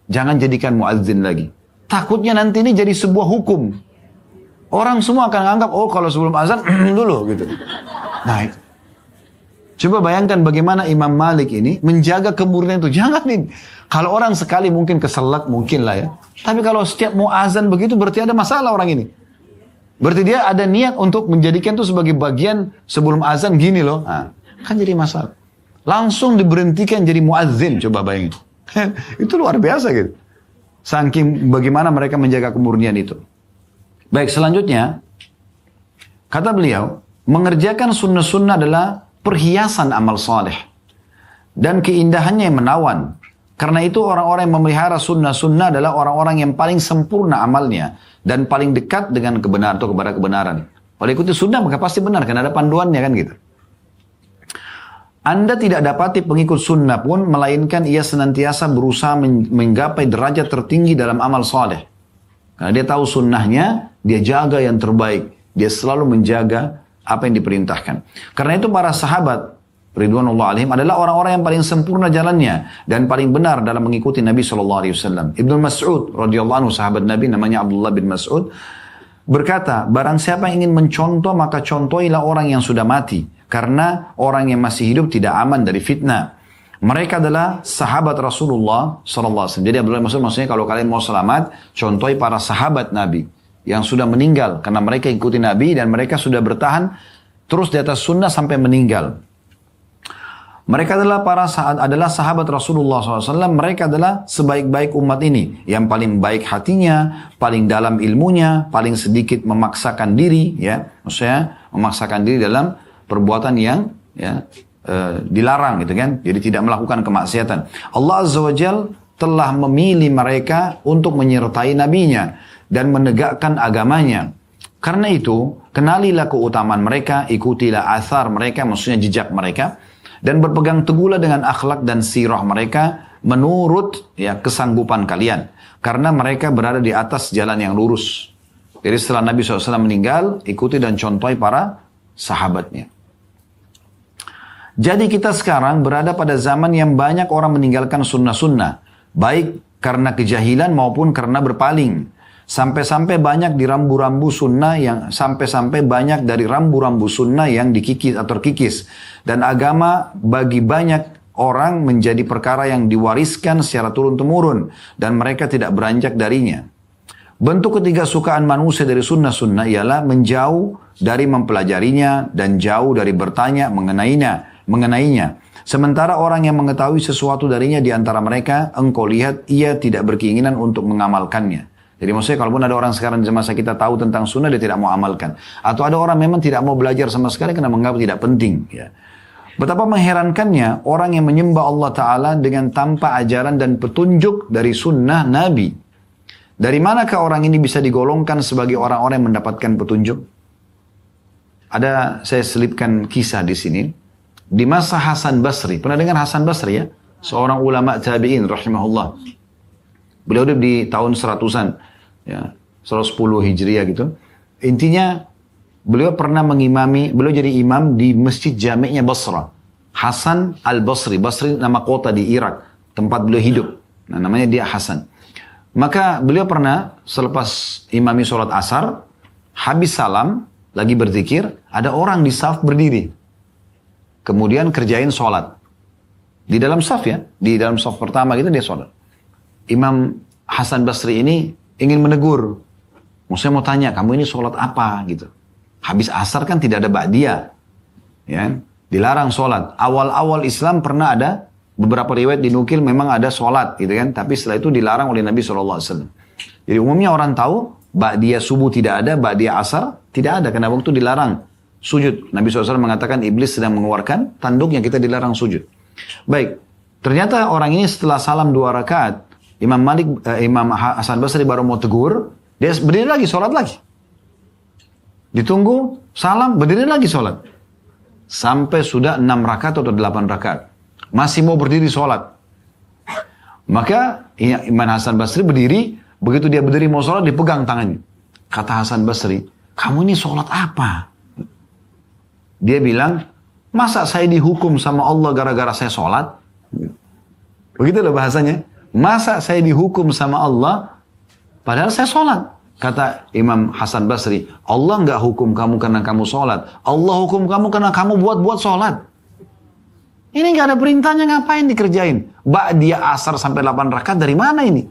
Jangan jadikan muadzin lagi. Takutnya nanti ini jadi sebuah hukum. Orang semua akan anggap, oh kalau sebelum azan dulu gitu. Nah, coba bayangkan bagaimana Imam Malik ini menjaga kemurnian itu. Jangan nih. Kalau orang sekali mungkin keselak, mungkin lah ya. Tapi kalau setiap mau azan begitu berarti ada masalah orang ini. Berarti dia ada niat untuk menjadikan itu sebagai bagian sebelum azan gini loh. Nah, kan jadi masalah. Langsung diberhentikan jadi muadzin, coba bayangin. Itu luar biasa gitu. Saking bagaimana mereka menjaga kemurnian itu. Baik, selanjutnya, kata beliau, mengerjakan sunnah-sunnah adalah perhiasan amal saleh dan keindahannya yang menawan. Karena itu orang-orang yang memelihara sunnah-sunnah adalah orang-orang yang paling sempurna amalnya dan paling dekat dengan kebenaran atau kepada kebenaran. Kalau ikuti sunnah maka pasti benar, karena ada panduannya kan gitu. Anda tidak dapati pengikut sunnah pun, melainkan ia senantiasa berusaha menggapai derajat tertinggi dalam amal saleh. Karena dia tahu sunnahnya, dia jaga yang terbaik. Dia selalu menjaga apa yang diperintahkan. Karena itu para sahabat, ridwanullah alaihim, adalah orang-orang yang paling sempurna jalannya dan paling benar dalam mengikuti Nabi SAW. Ibnu Mas'ud radhiyallahu anhu, sahabat Nabi namanya Abdullah bin Mas'ud, berkata, barang siapa yang ingin mencontoh, maka contohilah orang yang sudah mati. Karena orang yang masih hidup tidak aman dari fitnah. Mereka adalah sahabat Rasulullah SAW. Jadi Abdullah bin Mas'ud maksudnya kalau kalian mau selamat, contohi para sahabat Nabi yang sudah meninggal. Karena mereka ikuti Nabi dan mereka sudah bertahan terus di atas sunnah sampai meninggal. Mereka adalah sahabat Rasulullah SAW. Mereka adalah sebaik-baik umat ini. Yang paling baik hatinya, paling dalam ilmunya, paling sedikit memaksakan diri. Ya, maksudnya memaksakan diri dalam perbuatan yang dilarang gitu kan. Jadi tidak melakukan kemaksiatan. Allah Azza wa Jal telah memilih mereka untuk menyertai nabinya dan menegakkan agamanya. Karena itu, kenalilah keutamaan mereka, ikutilah athar mereka, maksudnya jejak mereka, dan berpegang teguhlah dengan akhlak dan sirah mereka menurut kesanggupan kalian. Karena mereka berada di atas jalan yang lurus. Jadi setelah Nabi SAW meninggal, ikuti dan contohi para sahabatnya. Jadi kita sekarang berada pada zaman yang banyak orang meninggalkan sunnah-sunnah. Baik karena kejahilan maupun karena berpaling. Sampai-sampai banyak di rambu-rambu sunnah sampai-sampai banyak dari rambu-rambu sunnah yang dikikis atau terkikis. Dan agama bagi banyak orang menjadi perkara yang diwariskan secara turun-temurun. Dan mereka tidak beranjak darinya. Bentuk ketidaksukaan manusia dari sunnah-sunnah ialah menjauh dari mempelajarinya dan jauh dari bertanya mengenainya. Sementara orang yang mengetahui sesuatu darinya di antara mereka, engkau lihat ia tidak berkeinginan untuk mengamalkannya. Jadi maksudnya kalaupun ada orang sekarang di masa kita tahu tentang sunnah, dia tidak mau amalkan. Atau ada orang memang tidak mau belajar sama sekali karena menganggap tidak penting. Ya. Betapa mengherankannya orang yang menyembah Allah Ta'ala dengan tanpa ajaran dan petunjuk dari sunnah Nabi. Dari manakah orang ini bisa digolongkan sebagai orang-orang yang mendapatkan petunjuk? Ada, saya selipkan kisah di sini. Di masa Hasan Basri, pernah dengar Hasan Basri ya? Seorang ulama tabi'in rahimahullah. Beliau hidup di tahun 100-an, ya, 110 Hijriah gitu. Intinya, beliau pernah beliau jadi imam di masjid jami'nya Basra. Hasan al-Basri, Basri nama kota di Irak, tempat beliau hidup. Nah, namanya dia Hasan. Maka beliau pernah selepas imami sholat asar, habis salam, lagi berzikir, ada orang di saf berdiri. Kemudian kerjain sholat. Di dalam saf ya, di dalam saf pertama gitu dia sholat. Imam Hasan Basri ini ingin menegur. Saya mau tanya, kamu ini sholat apa gitu. Habis asar kan tidak ada ba'diyah. Ya, dilarang sholat. Awal-awal Islam pernah ada, beberapa riwayat dinukil memang ada sholat gitu kan. Tapi setelah itu dilarang oleh Nabi SAW. Jadi umumnya orang tahu, ba'diyah subuh tidak ada, ba'diyah asar tidak ada. Karena waktu dilarang sujud. Nabi SAW mengatakan iblis sedang mengeluarkan tanduknya, kita dilarang sujud. Baik, ternyata orang ini setelah salam 2 rakaat, Imam Hasan Basri baru mau tegur, dia berdiri lagi, sholat lagi. Ditunggu, salam, berdiri lagi sholat. Sampai sudah 6 rakaat atau 8 rakaat. Masih mau berdiri sholat. Maka Imam Hasan Basri berdiri, begitu dia berdiri mau sholat, dipegang tangannya. Kata Hasan Basri, kamu ini sholat apa? Dia bilang, masa saya dihukum sama Allah gara-gara saya sholat? Begitu loh bahasanya. Masa saya dihukum sama Allah padahal saya sholat? Kata Imam Hasan Basri, Allah nggak hukum kamu karena kamu sholat. Allah hukum kamu karena kamu buat-buat sholat. Ini nggak ada perintahnya, ngapain dikerjain? Ba'diyah asar sampai 8 rakaat dari mana ini?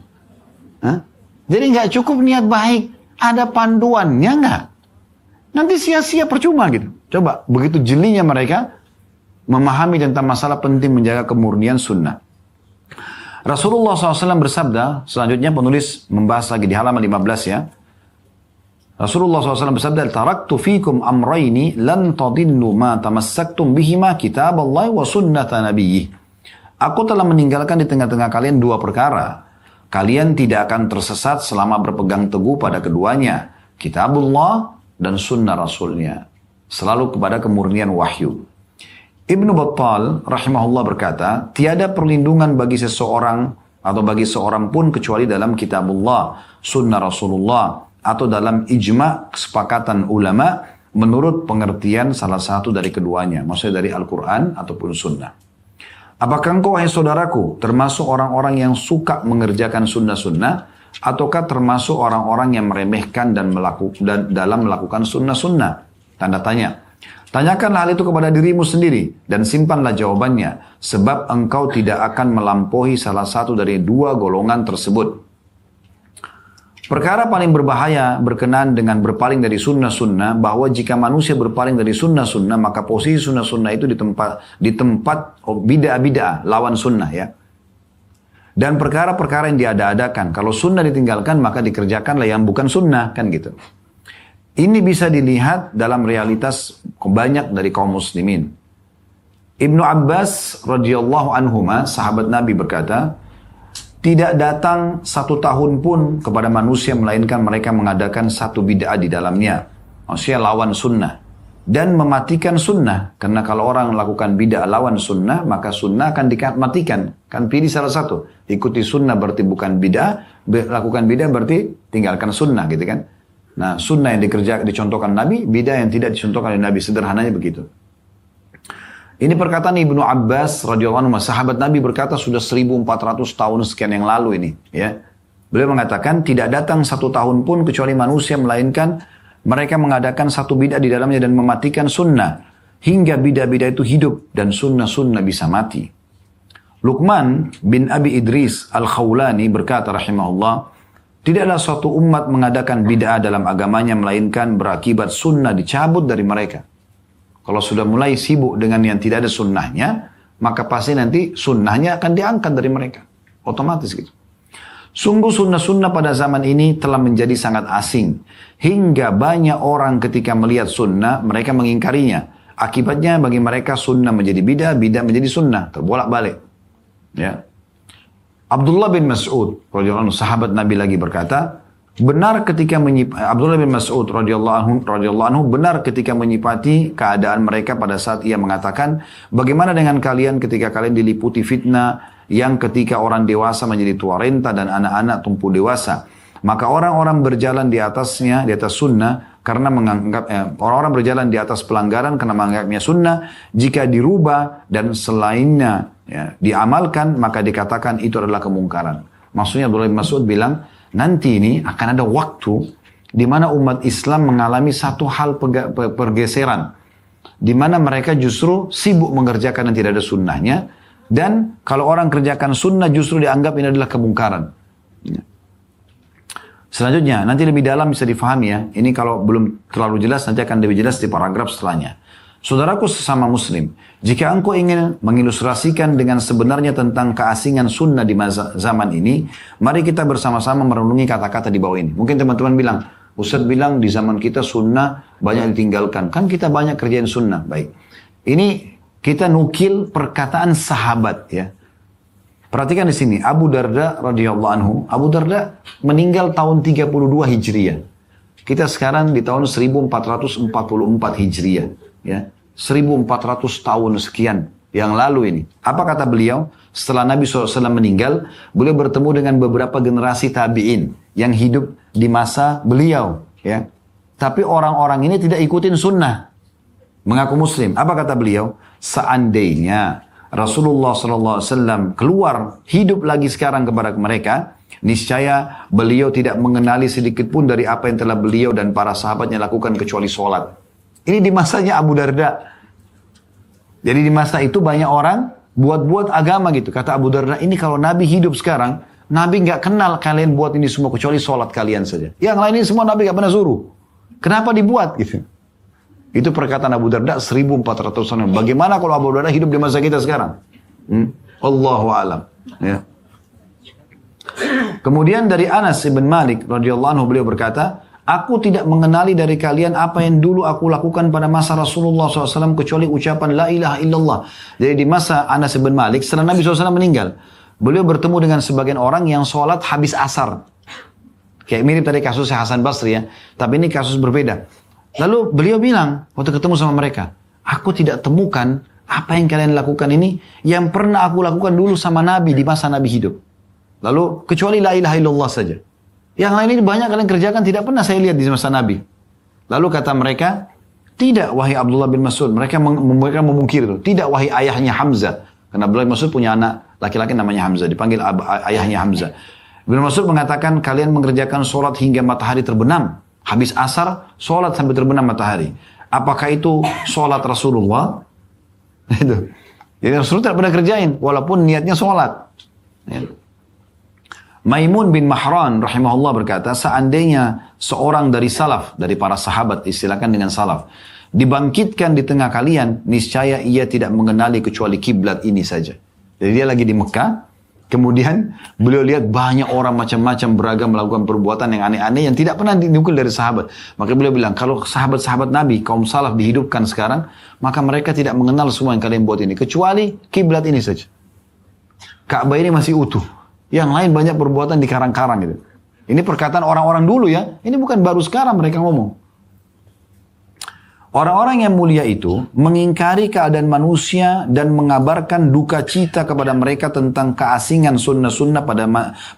Hah? Jadi nggak cukup niat baik. Ada panduannya nggak? Nanti sia-sia percuma gitu. Coba, begitu jelinya mereka memahami tentang masalah penting menjaga kemurnian sunnah. Rasulullah SAW bersabda, selanjutnya penulis membahas lagi di halaman 15 ya. Rasulullah SAW bersabda, taraktu fikum amrayni lan tadillu ma tamassaktum bihima kitaballahi wa sunnata nabiyyih. Aku telah meninggalkan di tengah-tengah kalian 2 perkara. Kalian tidak akan tersesat selama berpegang teguh pada keduanya. Kitabullah dan sunnah Rasulnya. Selalu kepada kemurnian wahyu. Ibnu Battal rahimahullah berkata, tiada perlindungan bagi seseorang atau bagi seorang pun kecuali dalam kitabullah, sunnah Rasulullah, atau dalam ijma' kesepakatan ulama menurut pengertian salah satu dari keduanya. Maksudnya dari Al-Quran ataupun sunnah. Apakah engkau, wahai saudaraku, termasuk orang-orang yang suka mengerjakan sunnah-sunnah, ataukah termasuk orang-orang yang meremehkan dan dalam melakukan sunnah-sunnah? Tanda tanya. Tanyakanlah hal itu kepada dirimu sendiri dan simpanlah jawabannya, sebab engkau tidak akan melampaui salah satu dari 2 golongan tersebut. Perkara paling berbahaya berkenaan dengan berpaling dari sunnah-sunnah, bahwa jika manusia berpaling dari sunnah-sunnah, maka posisi sunnah-sunnah itu di tempat bid'ah-bid'ah, lawan sunnah ya. Dan perkara-perkara yang diada-adakan, kalau sunnah ditinggalkan maka dikerjakanlah yang bukan sunnah, kan gitu. Ini bisa dilihat dalam realitas banyak dari kaum muslimin. Ibnu Abbas radhiyallahu anhuma, sahabat Nabi berkata, tidak datang 1 tahun pun kepada manusia melainkan mereka mengadakan satu bid'ah di dalamnya. Maksudnya lawan sunnah. Dan mematikan sunnah. Karena kalau orang melakukan bid'ah lawan sunnah, maka sunnah akan dimatikan. Kan pilih salah satu. Ikuti sunnah berarti bukan bid'ah, lakukan bid'ah berarti tinggalkan sunnah gitu kan. Nah, sunnah yang dicontohkan Nabi, bidah yang tidak dicontohkan oleh Nabi. Sederhananya begitu. Ini perkataan Ibnu Abbas radhiyallahu anhu, sahabat Nabi berkata sudah 1400 tahun sekian yang lalu ini. Ya, beliau mengatakan tidak datang 1 tahun pun kecuali manusia melainkan mereka mengadakan satu bidah di dalamnya dan mematikan sunnah. Hingga bidah-bidah itu hidup dan sunnah-sunnah bisa mati. Luqman bin Abi Idris Al-Khawlani berkata rahimahullah, tidaklah suatu umat mengadakan bid'ah dalam agamanya melainkan berakibat sunnah dicabut dari mereka. Kalau sudah mulai sibuk dengan yang tidak ada sunnahnya, maka pasti nanti sunnahnya akan diangkat dari mereka. Otomatis gitu. Sungguh sunnah-sunnah pada zaman ini telah menjadi sangat asing. Hingga banyak orang ketika melihat sunnah, mereka mengingkarinya. Akibatnya bagi mereka sunnah menjadi bid'ah, bid'ah menjadi sunnah. Terbolak-balik. Ya. Abdullah bin Mas'ud, sahabat Nabi lagi berkata, benar ketika Abdullah bin Mas'ud radhiyallahu anhu benar ketika menyipati keadaan mereka pada saat ia mengatakan, bagaimana dengan kalian ketika kalian diliputi fitnah yang ketika orang dewasa menjadi tua renta dan anak-anak tumbuh dewasa, maka orang-orang berjalan di atasnya, di atas sunnah karena menganggap orang-orang berjalan di atas pelanggaran karena menganggapnya sunnah, jika dirubah dan selainnya diamalkan maka dikatakan itu adalah kemungkaran. Maksudnya Abdullah bin Mas'ud bilang, nanti ini akan ada waktu di mana umat Islam mengalami satu hal pergeseran, di mana mereka justru sibuk mengerjakan yang tidak ada sunnahnya, dan kalau orang kerjakan sunnah justru dianggap ini adalah kemungkaran. Selanjutnya, nanti lebih dalam bisa difahami ya. Ini kalau belum terlalu jelas, nanti akan lebih jelas di paragraf setelahnya. Saudaraku sesama muslim, jika engkau ingin mengilustrasikan dengan sebenarnya tentang keasingan sunnah di zaman ini, mari kita bersama-sama merenungi kata-kata di bawah ini. Mungkin teman-teman bilang, Ustaz bilang di zaman kita sunnah banyak ditinggalkan. Kan kita banyak kerjain sunnah. Baik. Ini kita nukil perkataan sahabat ya. Perhatikan di sini, Abu Darda radhiyallahu anhu. Abu Darda meninggal tahun 32 Hijriah. Kita sekarang di tahun 1444 Hijriah. Ya, 1400 tahun sekian yang lalu ini. Apa kata beliau? Setelah Nabi SAW meninggal, beliau bertemu dengan beberapa generasi tabi'in yang hidup di masa beliau. Ya. Tapi orang-orang ini tidak ikutin sunnah. Mengaku muslim. Apa kata beliau? Seandainya Rasulullah SAW keluar hidup lagi sekarang kepada mereka, niscaya beliau tidak mengenali sedikit pun dari apa yang telah beliau dan para sahabatnya lakukan kecuali sholat. Ini di masanya Abu Darda. Jadi di masa itu banyak orang buat-buat agama gitu. Kata Abu Darda, ini kalau Nabi hidup sekarang, Nabi nggak kenal kalian buat ini semua kecuali sholat kalian saja. Yang lain ini semua Nabi nggak pernah suruh. Kenapa dibuat gitu? Itu perkataan Abu Darda 1400 tahun. Bagaimana kalau Abu Darda hidup di masa kita sekarang? Allahu a'lam. Ya. Kemudian dari Anas bin Malik radhiyallahu anhu beliau berkata, aku tidak mengenali dari kalian apa yang dulu aku lakukan pada masa Rasulullah SAW kecuali ucapan la ilaha illallah. Jadi di masa Anas bin Malik setelah Nabi SAW meninggal, beliau bertemu dengan sebagian orang yang sholat habis asar. Kayak mirip tadi kasusnya Hasan Basri ya. Tapi ini kasus berbeda. Lalu beliau bilang waktu ketemu sama mereka, aku tidak temukan apa yang kalian lakukan ini yang pernah aku lakukan dulu sama Nabi di masa Nabi hidup. Lalu kecuali la ilaha illallah saja. Yang lain ini banyak kalian kerjakan tidak pernah saya lihat di masa Nabi. Lalu kata mereka, tidak wahai Abdullah bin Mas'ud. Mereka memungkir itu. Tidak wahai ayahnya Hamzah. Karena Abdullah bin Mas'ud punya anak laki-laki namanya Hamzah. Dipanggil ayahnya Hamzah. Ibn Mas'ud mengatakan kalian mengerjakan sholat hingga matahari terbenam. Habis asar, sholat sampai terbenam matahari. Apakah itu sholat Rasulullah? Itu. Jadi Rasulullah tidak pernah kerjain. Walaupun niatnya sholat. Maimun bin Mahran rahimahullah berkata, seandainya seorang dari salaf, dari para sahabat, istilahkan dengan salaf, dibangkitkan di tengah kalian, niscaya ia tidak mengenali kecuali kiblat ini saja. Jadi dia lagi di Mekah, kemudian beliau lihat banyak orang macam-macam beragam melakukan perbuatan yang aneh-aneh yang tidak pernah dinukil dari sahabat. Maka beliau bilang, kalau sahabat-sahabat Nabi, kaum salaf dihidupkan sekarang, maka mereka tidak mengenal semua yang kalian buat ini, kecuali kiblat ini saja. Ka'bah ini masih utuh. Yang lain banyak perbuatan di karang-karang gitu. Ini perkataan orang-orang dulu ya. Ini bukan baru sekarang mereka ngomong. Orang-orang yang mulia itu mengingkari keadaan manusia dan mengabarkan duka cita kepada mereka tentang keasingan sunnah-sunnah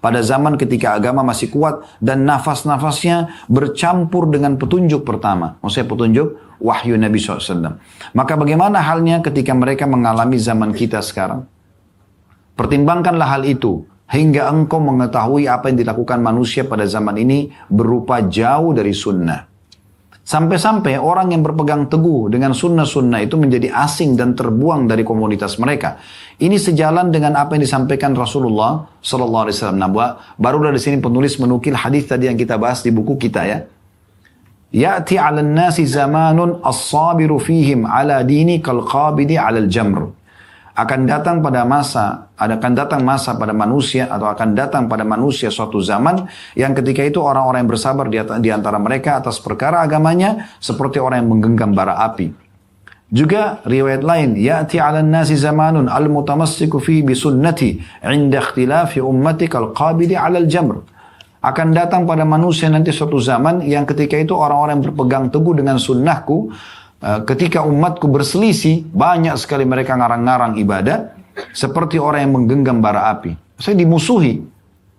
pada zaman ketika agama masih kuat dan nafas-nafasnya bercampur dengan petunjuk pertama. Maksudnya petunjuk wahyu Nabi SAW. Maka bagaimana halnya ketika mereka mengalami zaman kita sekarang? Pertimbangkanlah hal itu. Hingga engkau mengetahui apa yang dilakukan manusia pada zaman ini berupa jauh dari sunnah. Sampai-sampai orang yang berpegang teguh dengan sunnah-sunnah itu menjadi asing dan terbuang dari komunitas mereka. Ini sejalan dengan apa yang disampaikan Rasulullah SAW. Nah, barulah di sini penulis menukil hadis tadi yang kita bahas di buku kita ya. Ya'ti 'alan nasi zamanun as-sabiru fihim 'ala dini kal qabidi 'alal jamr. Akan datang masa pada manusia atau akan datang pada manusia suatu zaman yang ketika itu orang-orang yang bersabar di antara mereka atas perkara agamanya seperti orang yang menggenggam bara api. Juga riwayat lain, ya'ti 'alan nasi zamanun al-mutamassiku fi bi sunnati 'inda ikhtilafi ummati kal qabidi 'alal jamr. Akan datang pada manusia nanti suatu zaman yang ketika itu orang-orang yang berpegang teguh dengan sunnahku, ketika umatku berselisih, banyak sekali mereka ngarang-ngarang ibadah, seperti orang yang menggenggam bara api. Saya dimusuhi.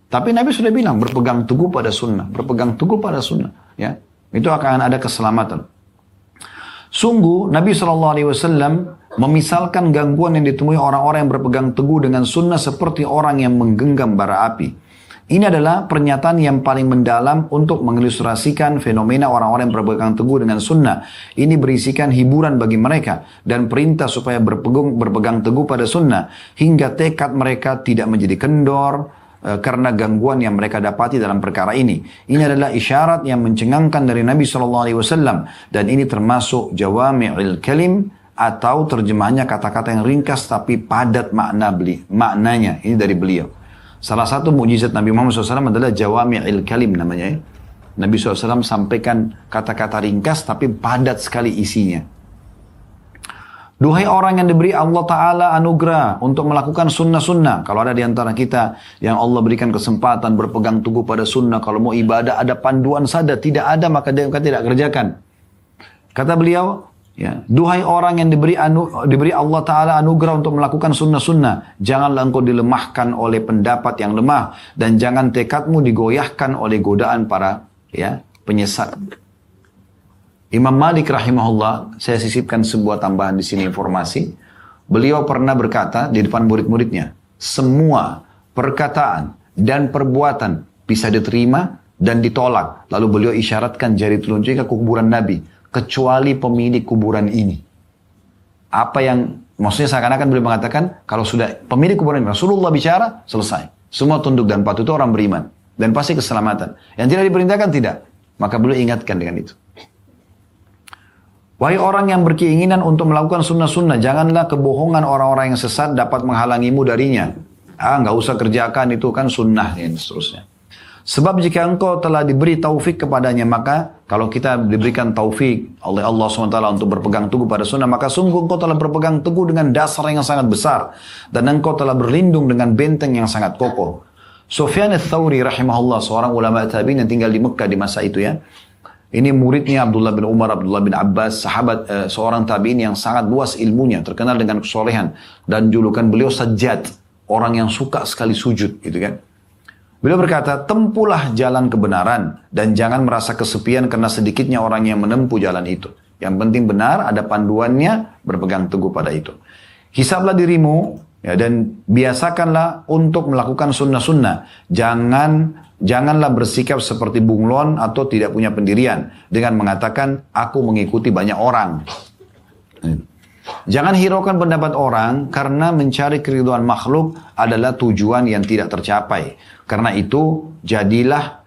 Tapi Nabi sudah bilang, berpegang teguh pada sunnah, berpegang teguh pada sunnah. Ya, itu akan ada keselamatan. Sungguh, Nabi SAW memisalkan gangguan yang ditemui orang-orang yang berpegang teguh dengan sunnah seperti orang yang menggenggam bara api. Ini adalah pernyataan yang paling mendalam untuk mengilustrasikan fenomena orang-orang yang berpegang teguh dengan sunnah. Ini berisikan hiburan bagi mereka dan perintah supaya berpegang teguh pada sunnah hingga tekad mereka tidak menjadi kendor karena gangguan yang mereka dapati dalam perkara ini. Ini adalah isyarat yang mencengangkan dari Nabi SAW dan ini termasuk jawami'il kalim atau terjemahnya kata-kata yang ringkas tapi padat maknanya. Ini dari beliau. Salah satu mukjizat Nabi Muhammad SAW adalah jawami'il kalim namanya ya. Nabi SAW sampaikan kata-kata ringkas tapi padat sekali isinya. Duhai orang yang diberi Allah Ta'ala anugerah untuk melakukan sunnah-sunnah. Kalau ada di antara kita yang Allah berikan kesempatan berpegang teguh pada sunnah. Kalau mau ibadah ada panduan sadar. Tidak ada maka dia tidak kerjakan. Kata beliau, ya, duhai orang yang diberi Allah Ta'ala anugerah untuk melakukan sunnah-sunnah. Janganlah engkau dilemahkan oleh pendapat yang lemah. Dan jangan tekadmu digoyahkan oleh godaan para penyesat. Imam Malik rahimahullah, saya sisipkan sebuah tambahan di sini informasi. Beliau pernah berkata di depan murid-muridnya, semua perkataan dan perbuatan bisa diterima dan ditolak. Lalu beliau isyaratkan jari telunjuknya ke kuburan Nabi. Kecuali pemilik kuburan ini. Apa yang, maksudnya seakan-akan beliau mengatakan, kalau sudah pemilik kuburan ini, Rasulullah bicara, selesai. Semua tunduk dan patuh itu orang beriman. Dan pasti keselamatan. Yang tidak diperintahkan, tidak. Maka beliau ingatkan dengan itu. Wahai orang yang berkeinginan untuk melakukan sunnah-sunnah, janganlah kebohongan orang-orang yang sesat dapat menghalangimu darinya. Nggak usah kerjakan, itu kan sunnah, dan seterusnya. Sebab jika engkau telah diberi taufik kepadanya, maka kalau kita diberikan taufik oleh Allah SWT untuk berpegang teguh pada sunnah, maka sungguh engkau telah berpegang teguh dengan dasar yang sangat besar. Dan engkau telah berlindung dengan benteng yang sangat kokoh. Sufyan ats-Tsauri rahimahullah, seorang ulama tabi'in yang tinggal di Mekah di masa itu ya. Ini muridnya Abdullah bin Umar, Abdullah bin Abbas, sahabat seorang tabi'in yang sangat luas ilmunya, terkenal dengan kesolehan. Dan julukan beliau Sajjad, orang yang suka sekali sujud gitu kan. Beliau berkata, tempuhlah jalan kebenaran dan jangan merasa kesepian karena sedikitnya orang yang menempuh jalan itu. Yang penting benar, ada panduannya, berpegang teguh pada itu. Hisablah dirimu ya, dan biasakanlah untuk melakukan sunnah-sunnah. Janganlah bersikap seperti bunglon atau tidak punya pendirian dengan mengatakan aku mengikuti banyak orang. Jangan hiraukan pendapat orang karena mencari keridhaan makhluk adalah tujuan yang tidak tercapai. Karena itu jadikanlah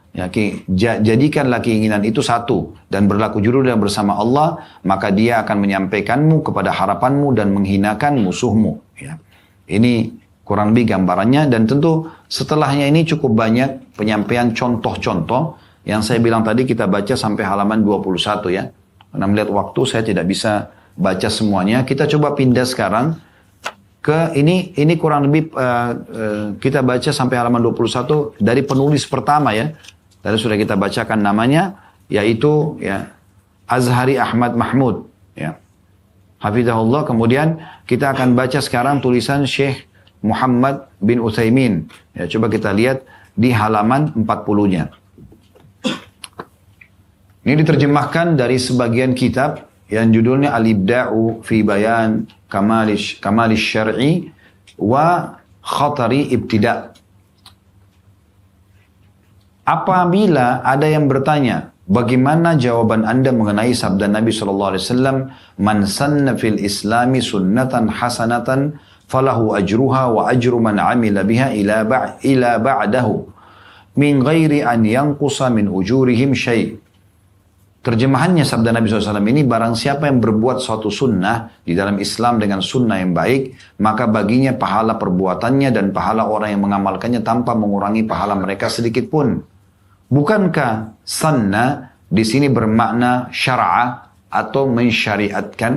keinginan itu satu dan berlaku jujur dan bersama Allah, maka dia akan menyampaikanmu kepada harapanmu dan menghinakan musuhmu. Ya. Ini kurang lebih gambarannya dan tentu setelahnya ini cukup banyak penyampaian contoh-contoh yang saya bilang tadi kita baca sampai halaman 21 ya. Karena melihat waktu saya tidak bisa baca semuanya. Kita coba pindah sekarang ke ini kurang lebih kita baca sampai halaman 21 dari penulis pertama ya. Tadi sudah kita bacakan namanya yaitu ya Azhari Ahmad Mahmud ya. Hafizahullah. Kemudian kita akan baca sekarang tulisan Syekh Muhammad bin Utsaimin. Ya, coba kita lihat di halaman 40-nya. Ini diterjemahkan dari sebagian kitab yang judulnya Al-Ibda'u fi Bayan Kamalish Syar'i wa Khatari Ibtida'. Apabila ada yang bertanya, bagaimana jawaban Anda mengenai sabda Nabi SAW, "Man sanna fil Islami sunnatan hasanatan falahu ajruha wa ajru man amila biha ila ba'dahu min ghairi an yanqusa min ujurihim syai'." Terjemahannya sabda Nabi SAW ini, barang siapa yang berbuat suatu sunnah di dalam Islam dengan sunnah yang baik, maka baginya pahala perbuatannya dan pahala orang yang mengamalkannya tanpa mengurangi pahala mereka sedikit pun. Bukankah sanna di sini bermakna syara'a atau mensyariatkan?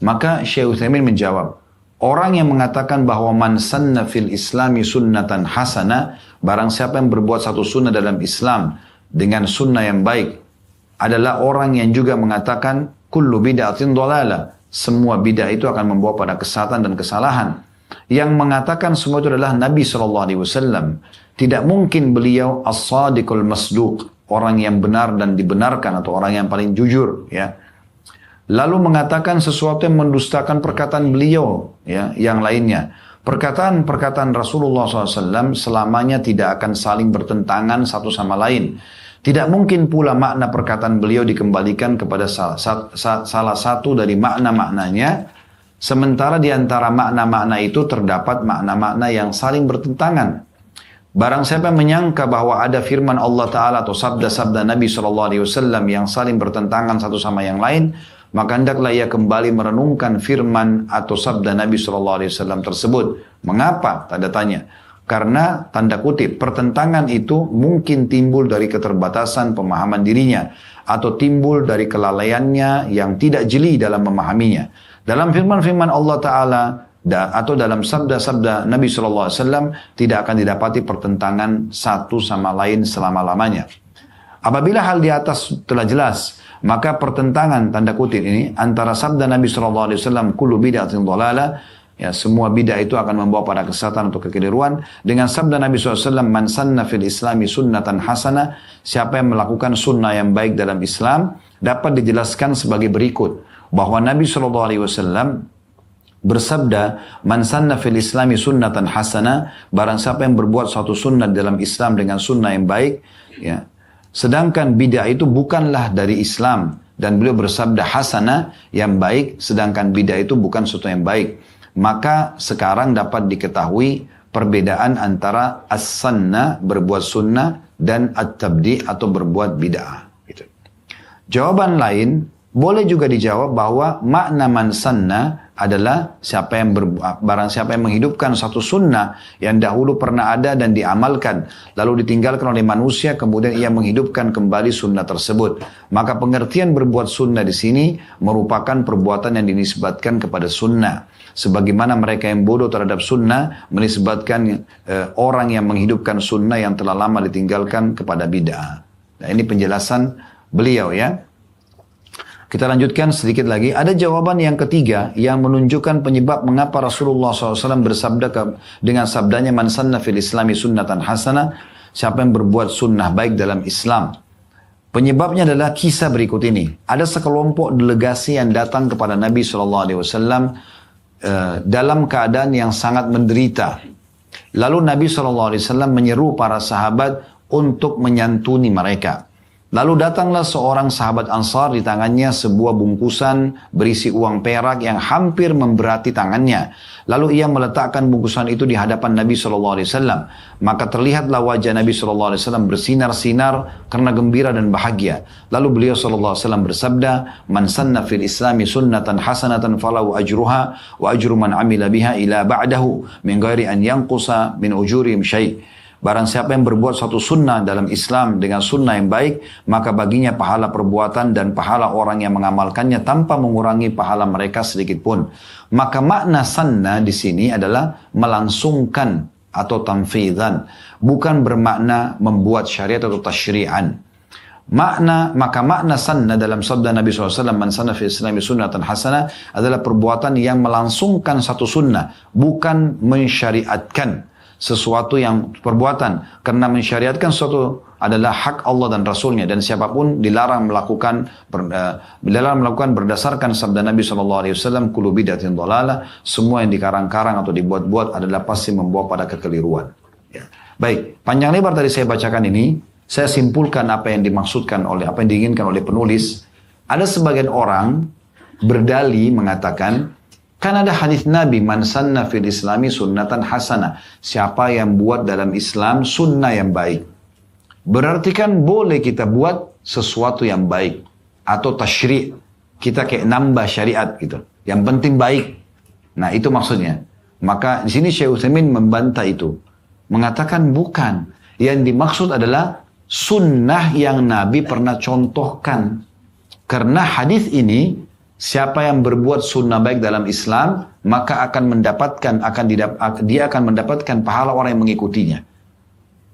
Maka Syekh Utsaimin menjawab, Orang yang mengatakan bahwa man sanna fil islami sunnatan hasana, barang siapa yang berbuat satu sunnah dalam Islam dengan sunnah yang baik, adalah orang yang juga mengatakan kullu bid'atin dhalalah. Semua bid'ah itu akan membawa pada kesesatan dan kesalahan. Yang mengatakan semua itu adalah Nabi SAW. Tidak mungkin beliau as-sadiqul masduq, orang yang benar dan dibenarkan atau orang yang paling jujur, ya. Lalu mengatakan sesuatu yang mendustakan perkataan beliau, ya, yang lainnya. Perkataan-perkataan Rasulullah SAW selamanya tidak akan saling bertentangan satu sama lain. Tidak mungkin pula makna perkataan beliau dikembalikan kepada salah satu dari makna-maknanya, sementara di antara makna-makna itu terdapat makna-makna yang saling bertentangan. Barang siapa menyangka bahwa ada firman Allah Ta'ala atau sabda-sabda Nabi SAW yang saling bertentangan satu sama yang lain, maka hendaklah ia kembali merenungkan firman atau sabda Nabi SAW tersebut. Mengapa? Tanda tanya. Karena tanda kutip, pertentangan itu mungkin timbul dari keterbatasan pemahaman dirinya atau timbul dari kelalaiannya yang tidak jeli dalam memahaminya. Dalam firman-firman Allah Ta'ala atau dalam sabda-sabda Nabi SAW tidak akan didapati pertentangan satu sama lain selama-lamanya. Apabila hal di atas telah jelas, maka pertentangan tanda kutip ini antara sabda Nabi SAW kullu bid'atin dhalalah, ya, semua bid'ah itu akan membawa pada kesesatan atau kekeliruan, dengan sabda Nabi SAW man sanna fil islami sunnatan hasana, siapa yang melakukan sunnah yang baik dalam Islam, dapat dijelaskan sebagai berikut. Bahwa Nabi SAW bersabda, man sanna fil islami sunnatan hasana, barang siapa yang berbuat suatu sunnah dalam Islam dengan sunnah yang baik, ya. Sedangkan bid'ah itu bukanlah dari Islam, dan beliau bersabda hasana, yang baik, sedangkan bid'ah itu bukan sesuatu yang baik. Maka sekarang dapat diketahui perbedaan antara as-sanna, berbuat sunnah, dan at-tabdi' atau berbuat bid'ah. Gitu. Jawaban lain, boleh juga dijawab bahwa makna man sanna adalah barang siapa yang menghidupkan satu sunnah yang dahulu pernah ada dan diamalkan, lalu ditinggalkan oleh manusia, kemudian ia menghidupkan kembali sunnah tersebut. Maka pengertian berbuat sunnah di sini merupakan perbuatan yang dinisbatkan kepada sunnah. Sebagaimana mereka yang bodoh terhadap sunnah menisbatkan orang yang menghidupkan sunnah yang telah lama ditinggalkan kepada bid'ah. Nah, ini penjelasan beliau, ya. Kita lanjutkan sedikit lagi. Ada jawaban yang ketiga yang menunjukkan penyebab mengapa Rasulullah SAW bersabda dengan sabdanya man sanna fil islami sunnatan hasanah, siapa yang berbuat sunnah baik dalam Islam. Penyebabnya adalah kisah berikut ini. Ada sekelompok delegasi yang datang kepada Nabi SAW dalam keadaan yang sangat menderita. Lalu Nabi SAW menyeru para sahabat untuk menyantuni mereka. Lalu datanglah seorang sahabat Ansar, di tangannya sebuah bungkusan berisi uang perak yang hampir memberati tangannya. Lalu ia meletakkan bungkusan itu di hadapan Nabi SAW. Maka terlihatlah wajah Nabi SAW bersinar-sinar karena gembira dan bahagia. Lalu beliau SAW bersabda, man sanna fil islami sunnatan hasanatan falahu ajruha wa ajru man amila biha ila ba'dahu min ghairi an yanqusa min ujurihim syai'. Barang siapa yang berbuat suatu sunnah dalam Islam dengan sunnah yang baik, maka baginya pahala perbuatan dan pahala orang yang mengamalkannya tanpa mengurangi pahala mereka sedikit pun. Maka makna sanna di sini adalah melangsungkan atau tanfidhan, bukan bermakna membuat syariat atau tasyri'an. Maka makna sanna dalam sabda Nabi SAW, man sanna fi islami sunnatan hasanah, adalah perbuatan yang melangsungkan satu sunnah, bukan mensyariatkan sesuatu yang perbuatan. Karena mensyariatkan sesuatu adalah hak Allah dan Rasulnya, dan siapapun dilarang melakukan berdasarkan sabda Nabi SAW, kullu bid'atin dhalalah, semua yang dikarang-karang atau dibuat-buat adalah pasti membawa pada kekeliruan. Ya. Baik, panjang lebar tadi saya bacakan ini, saya simpulkan apa yang dimaksudkan oleh, apa yang diinginkan oleh penulis. Ada sebagian orang berdalih mengatakan, kan ada hadis Nabi, man sanna fil islami sunnatan hasanah, siapa yang buat dalam Islam sunnah yang baik. Berarti kan boleh kita buat sesuatu yang baik atau tasyri', kita kayak nambah syariat gitu. Yang penting baik. Nah, itu maksudnya. Maka di sini Syekh Utsaimin membantah itu, mengatakan bukan. Yang dimaksud adalah sunnah yang Nabi pernah contohkan. Karena hadis ini siapa yang berbuat sunnah baik dalam Islam, maka dia akan mendapatkan pahala orang yang mengikutinya.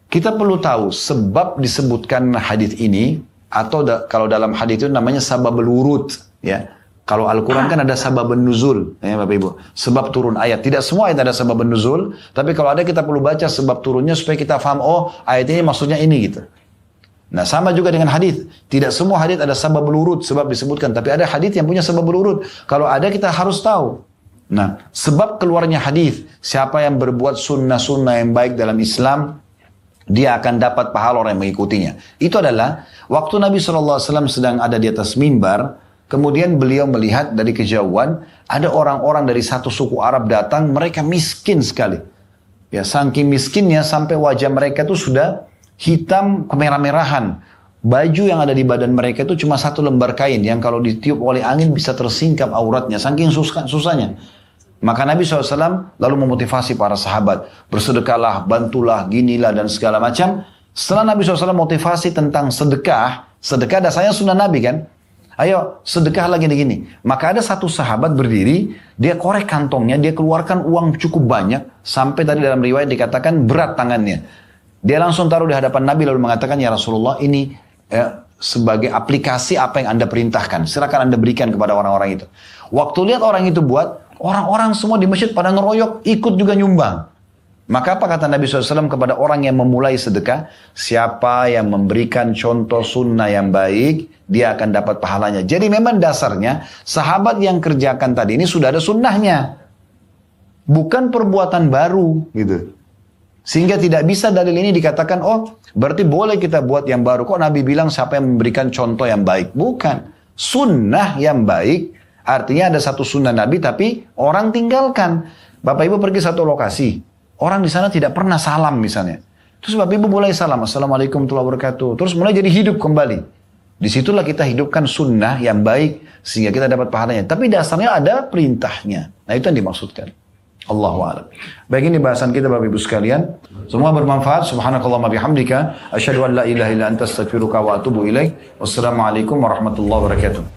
Kita perlu tahu sebab disebutkan hadis ini, atau kalau dalam hadis itu namanya sababul wurud, ya. Kalau Al-Quran kan ada sababun nuzul, ya Bapak Ibu. Sebab turun ayat. Tidak semua ayat ada sababun nuzul, tapi kalau ada kita perlu baca sebab turunnya supaya kita paham, oh ayat ini maksudnya ini gitu. Nah sama juga dengan hadis. Tidak semua hadis ada sababul wurud, sebab disebutkan. Tapi ada hadis yang punya sababul wurud. Kalau ada kita harus tahu. Nah sebab keluarnya hadis, siapa yang berbuat sunnah-sunnah yang baik dalam Islam, dia akan dapat pahala orang yang mengikutinya. Itu adalah waktu Nabi SAW sedang ada di atas mimbar. Kemudian beliau melihat dari kejauhan, ada orang-orang dari satu suku Arab datang, mereka miskin sekali. Ya, saking miskinnya sampai wajah mereka itu sudah hitam kemerah-merahan. Baju yang ada di badan mereka itu cuma satu lembar kain, yang kalau ditiup oleh angin bisa tersingkap auratnya, saking susahnya. Maka Nabi SAW lalu memotivasi para sahabat, bersedekahlah, bantulah, ginilah, dan segala macam. Setelah Nabi SAW motivasi tentang sedekah dasarnya sunnah Nabi kan, ayo sedekah lagi begini. Maka ada satu sahabat berdiri, dia korek kantongnya, dia keluarkan uang cukup banyak, sampai tadi dalam riwayat dikatakan berat tangannya. Dia langsung taruh di hadapan Nabi lalu mengatakan, ya Rasulullah ini sebagai aplikasi apa yang Anda perintahkan, silakan Anda berikan kepada orang-orang itu. Waktu lihat orang itu buat, orang-orang semua di masjid pada ngeroyok, ikut juga nyumbang. Maka apa kata Nabi SAW kepada orang yang memulai sedekah? Siapa yang memberikan contoh sunnah yang baik, dia akan dapat pahalanya. Jadi memang dasarnya, sahabat yang kerjakan tadi ini sudah ada sunnahnya. Bukan perbuatan baru gitu. Sehingga tidak bisa dalil ini dikatakan, oh berarti boleh kita buat yang baru. Kok Nabi bilang siapa yang memberikan contoh yang baik? Bukan. Sunnah yang baik, artinya ada satu sunnah Nabi tapi orang tinggalkan. Bapak Ibu pergi satu lokasi. Orang di sana tidak pernah salam misalnya. Terus Bapak Ibu mulai salam, Assalamualaikum warahmatullahi wabarakatuh. Terus mulai jadi hidup kembali. Disitulah kita hidupkan sunnah yang baik, sehingga kita dapat pahalanya. Tapi dasarnya ada perintahnya. Nah itu yang dimaksudkan. Allahu a'lam. Baik, ini bahasan kita Bapak Ibu sekalian. Semua bermanfaat. Subhanakallahumma bihamdika. Asyhadu an la ilaha illa anta astaghfiruka wa atubu ilaik. Wassalamualaikum warahmatullahi wabarakatuh.